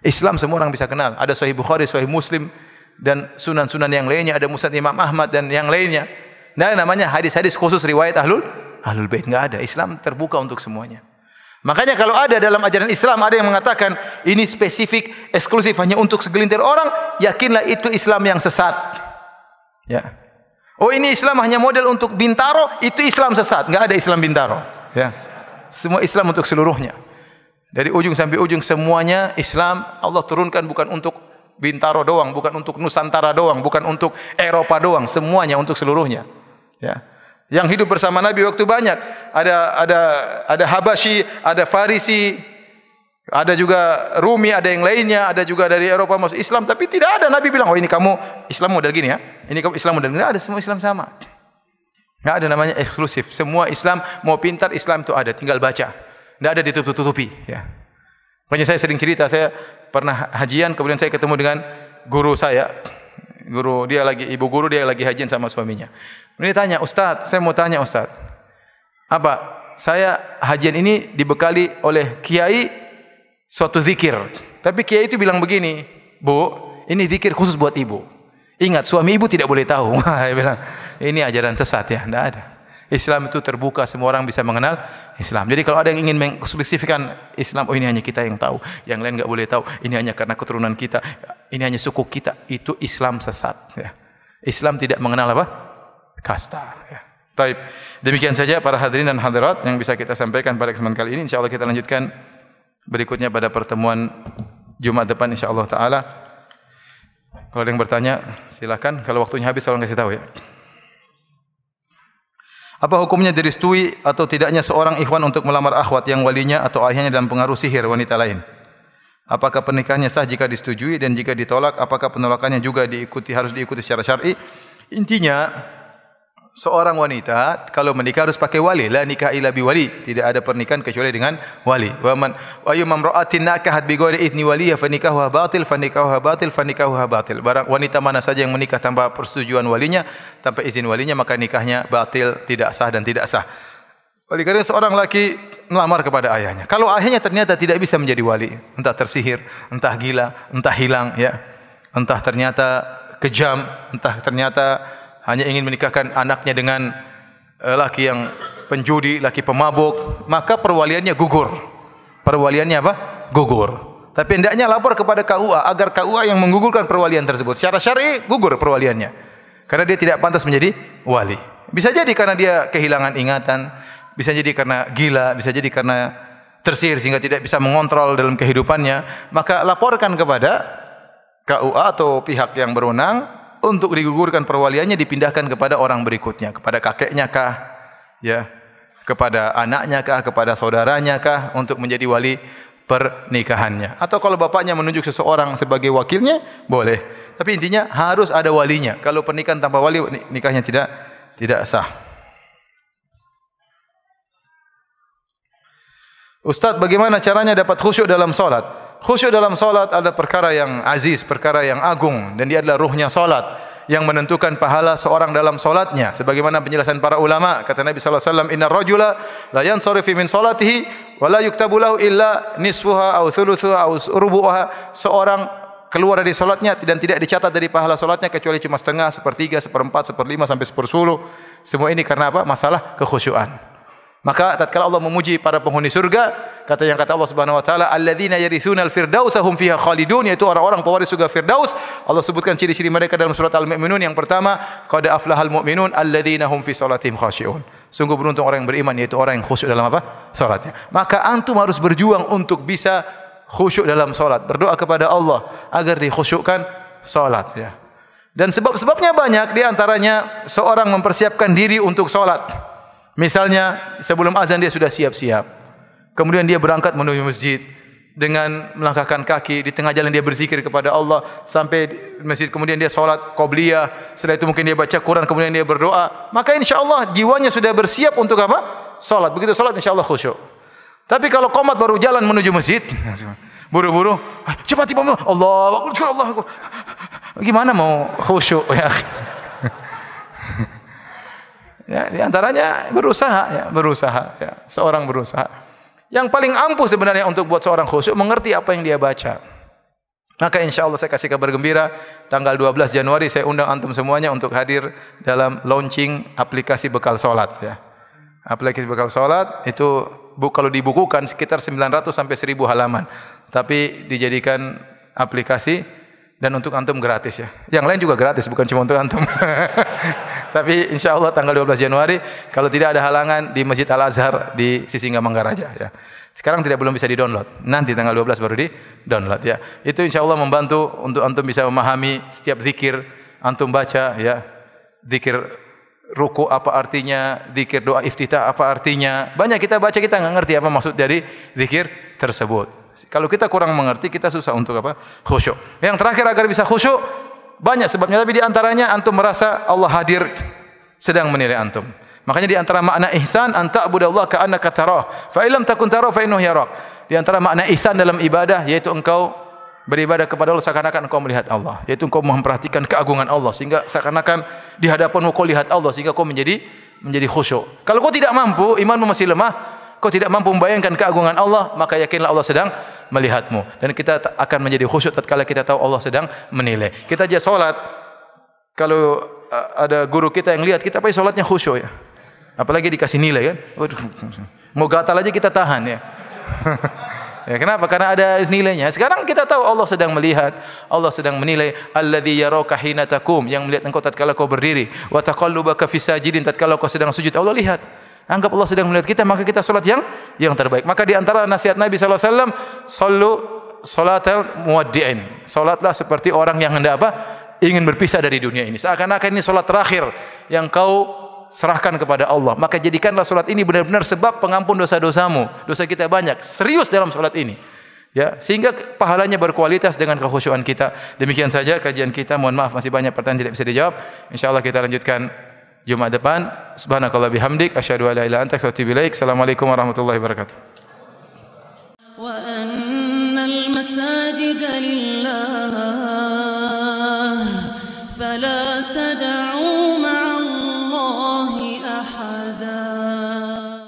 Islam semua orang bisa kenal. Ada Sahih Bukhari, Sahih Muslim, dan sunan-sunan yang lainnya, ada Musnad Imam Ahmad dan yang lainnya. Nah, namanya hadis-hadis khusus riwayat Ahlul Bait, enggak ada. Islam terbuka untuk semuanya. Makanya kalau ada dalam ajaran Islam ada yang mengatakan ini spesifik, eksklusif hanya untuk segelintir orang, yakinlah itu Islam yang sesat. Ya. Oh, ini Islam hanya model untuk Bintaro, itu Islam sesat. Enggak ada Islam Bintaro, ya. Semua Islam untuk seluruhnya. Dari ujung sampai ujung semuanya Islam Allah turunkan bukan untuk Bintaro doang, bukan untuk Nusantara doang, bukan untuk Eropa doang, semuanya untuk seluruhnya. Ya. Yang hidup bersama Nabi waktu banyak, ada Habasyi, ada Farisi, ada juga Rumi, ada yang lainnya, ada juga dari Eropa masuk Islam, tapi tidak ada Nabi bilang, "Oh, ini kamu Islam model gini ya. Ini kamu Islam model gini." Tidak ada, semua Islam sama. Enggak ada namanya eksklusif. Semua Islam mau pintar, Islam itu ada, tinggal baca. Tidak ada ditutup-tutupi, ya. Makanya saya sering cerita, saya pernah hajian, kemudian saya ketemu dengan guru saya. Guru dia lagi, ibu guru dia lagi hajian sama suaminya. Dia tanya, "Ustaz, saya mau tanya Ustaz. Apa? Saya hajian ini dibekali oleh kiai suatu zikir. Tapi kiai itu bilang begini, Bu, ini zikir khusus buat ibu. Ingat, suami ibu tidak boleh tahu. Dia bilang, ini ajaran sesat ya. Tidak ada. Islam itu terbuka, semua orang bisa mengenal Islam. Jadi kalau ada yang ingin mengspesifikkan Islam, oh ini hanya kita yang tahu, yang lain enggak boleh tahu, ini hanya karena keturunan kita, ini hanya suku kita, itu Islam sesat ya. Islam tidak mengenal apa? Kasta ya. Baik, demikian saja para hadirin dan hadirat yang bisa kita sampaikan pada kesempatan kali ini. Insyaallah kita lanjutkan berikutnya pada pertemuan Jumat depan insyaallah taala. Kalau ada yang bertanya silakan, kalau waktunya habis tolong kasih tahu ya. Apa hukumnya direstui atau tidaknya seorang ikhwan untuk melamar akhwat yang walinya atau ayahnya dalam pengaruh sihir wanita lain? Apakah pernikahannya sah jika disetujui, dan jika ditolak apakah penolakannya juga harus diikuti secara syar'i? Intinya seorang wanita kalau menikah harus pakai wali, la nikah illa bi wali, tidak ada pernikahan kecuali dengan wali. Wa ayyumam ra'atin nakahat bi ghairi idzni waliya fa nikahuha batil fa nikahuha batil fa nikahuha batil. Barang wanita mana saja yang menikah tanpa persetujuan walinya, tanpa izin walinya, maka nikahnya batil, tidak sah dan tidak sah. Oleh kerana seorang laki melamar kepada ayahnya, kalau ayahnya ternyata tidak bisa menjadi wali, entah tersihir, entah gila, entah hilang ya, entah ternyata kejam, entah ternyata hanya ingin menikahkan anaknya dengan laki yang penjudi, laki pemabuk, maka perwaliannya gugur. Perwaliannya apa? Gugur. Tapi hendaknya lapor kepada KUA agar KUA yang menggugurkan perwalian tersebut. Secara syar'i gugur perwaliannya. Karena dia tidak pantas menjadi wali. Bisa jadi karena dia kehilangan ingatan, bisa jadi karena gila, bisa jadi karena tersihir sehingga tidak bisa mengontrol dalam kehidupannya. Maka laporkan kepada KUA atau pihak yang berwenang untuk digugurkan perwaliannya, dipindahkan kepada orang berikutnya, kepada kakeknya kah, ya, kepada anaknya kah, kepada saudaranya kah, untuk menjadi wali pernikahannya. Atau kalau bapaknya menunjuk seseorang sebagai wakilnya, boleh. Tapi intinya harus ada walinya. Kalau pernikahan tanpa wali, nikahnya tidak sah. Ustaz, bagaimana caranya dapat khusyuk dalam solat? Khusyuk dalam solat adalah perkara yang aziz, perkara yang agung, dan dia adalah ruhnya solat yang menentukan pahala seorang dalam solatnya. Sebagaimana penjelasan para ulama, kata Nabi sallallahu alaihi wasallam, "Innar rajula la yansarifu min salatihi wa la yuktabu lahu illa nisfuha aw thuluthuha aw rubu'uha." Seorang keluar dari solatnya dan tidak dicatat dari pahala solatnya kecuali cuma setengah, sepertiga, seperempat, seperlima sampai sepersepuluh. Semua ini karena apa? Masalah kekhusyuan. Maka tatkala Allah memuji para penghuni surga, kata Allah Subhanahu wa taala, alladzina yarithuna al-firdausa hum fiha khalidun, yaitu orang-orang pewaris surga Firdaus. Allah sebutkan ciri-ciri mereka dalam surat Al-Mu'minun. Yang pertama, qad aflahal mu'minun alladzina hum fi salatihim khashi'un. Sungguh beruntung orang yang beriman, yaitu orang yang khusyuk dalam apa? Salatnya. Maka antum harus berjuang untuk bisa khusyuk dalam salat. Berdoa kepada Allah agar dikhusyukkan salat ya. Dan sebab-sebabnya banyak, di antaranya seorang mempersiapkan diri untuk salat. Misalnya sebelum azan dia sudah siap-siap. Kemudian dia berangkat menuju masjid dengan melangkahkan kaki, di tengah jalan dia berzikir kepada Allah sampai masjid, kemudian dia salat qabliyah, setelah itu mungkin dia baca Quran, kemudian dia berdoa. Maka insyaallah jiwanya sudah bersiap untuk apa? Salat. Begitu salat insyaallah khusyuk. Tapi kalau qomat baru jalan menuju masjid, buru-buru, cepat tiba Allahu Akbar, Allahu Akbar. Gimana mau khusyuk ya? Ya, di antaranya berusaha ya, seorang berusaha. Yang paling ampuh sebenarnya untuk buat seorang khusyuk mengerti apa yang dia baca. Maka insyaallah saya kasih kabar gembira, tanggal 12 Januari saya undang antum semuanya untuk hadir dalam launching aplikasi bekal salat ya. Aplikasi bekal salat itu kalau dibukukan sekitar 900 sampai 1000 halaman. Tapi dijadikan aplikasi dan untuk antum gratis ya. Yang lain juga gratis, bukan cuma untuk antum. Tapi insyaallah tanggal 12 Januari kalau tidak ada halangan di Masjid Al-Azhar di Sisingamangaraja ya. Sekarang belum bisa di-download. Nanti tanggal 12 baru di-download ya. Itu insyaallah membantu untuk antum bisa memahami setiap zikir antum baca ya. Zikir ruku apa artinya, zikir doa iftitah apa artinya. Banyak kita baca kita enggak ngerti apa maksud dari zikir tersebut. Kalau kita kurang mengerti, kita susah untuk apa? Khusyuk. Yang terakhir agar bisa khusyuk, banyak sebabnya, tapi di antaranya antum merasa Allah hadir sedang menilai antum. Makanya di antara makna ihsan, anta ta'budallaha ka'annaka tarah, fa illam takun tarah fa innahu yarak. Di antara makna ihsan dalam ibadah yaitu engkau beribadah kepada Allah seakan-akan engkau melihat Allah, yaitu engkau memperhatikan keagungan Allah sehingga seakan-akan di hadapanmu kau lihat Allah sehingga kau menjadi khusyuk. Kalau kau tidak mampu, imanmu masih lemah, kau tidak mampu membayangkan keagungan Allah, maka yakinlah Allah sedang melihatmu. Dan kita akan menjadi khusyuk tatkala kita tahu Allah sedang menilai. Kita aja salat kalau ada guru kita yang lihat kita pasti solatnya khusyuk ya. Apalagi dikasih nilai kan. Waduh, mau gatal aja kita tahan ya. Ya, kenapa? Karena ada nilainya. Sekarang kita tahu Allah sedang melihat, Allah sedang menilai. Alladzi yaraka hina taqum, yang melihat engkau tatkala kau berdiri. Wa taqallubaka fis sajidin, tatkala kau sedang sujud. Allah lihat. Anggap Allah sedang melihat kita, maka kita salat yang terbaik. Maka di antara nasihat Nabi sallallahu alaihi wasallam, sallu salatal muwaddi'in. Salatlah seperti orang yang hendak apa? Ingin berpisah dari dunia ini. Seakan-akan ini salat terakhir yang kau serahkan kepada Allah. Maka jadikanlah salat ini benar-benar sebab pengampun dosa-dosamu. Dosa kita banyak. Serius dalam salat ini. Ya, sehingga pahalanya berkualitas dengan kekhusyuan kita. Demikian saja kajian kita. Mohon maaf masih banyak pertanyaan tidak bisa dijawab. Insyaallah kita lanjutkan Jumat depan. Subhanakallah bihamdik asyhadu an la ilaha illa anta astaghfiruka wa atubu ilaik. Assalamualaikum warahmatullahi wabarakatuh. Wa annal masajida lillah fala tad'u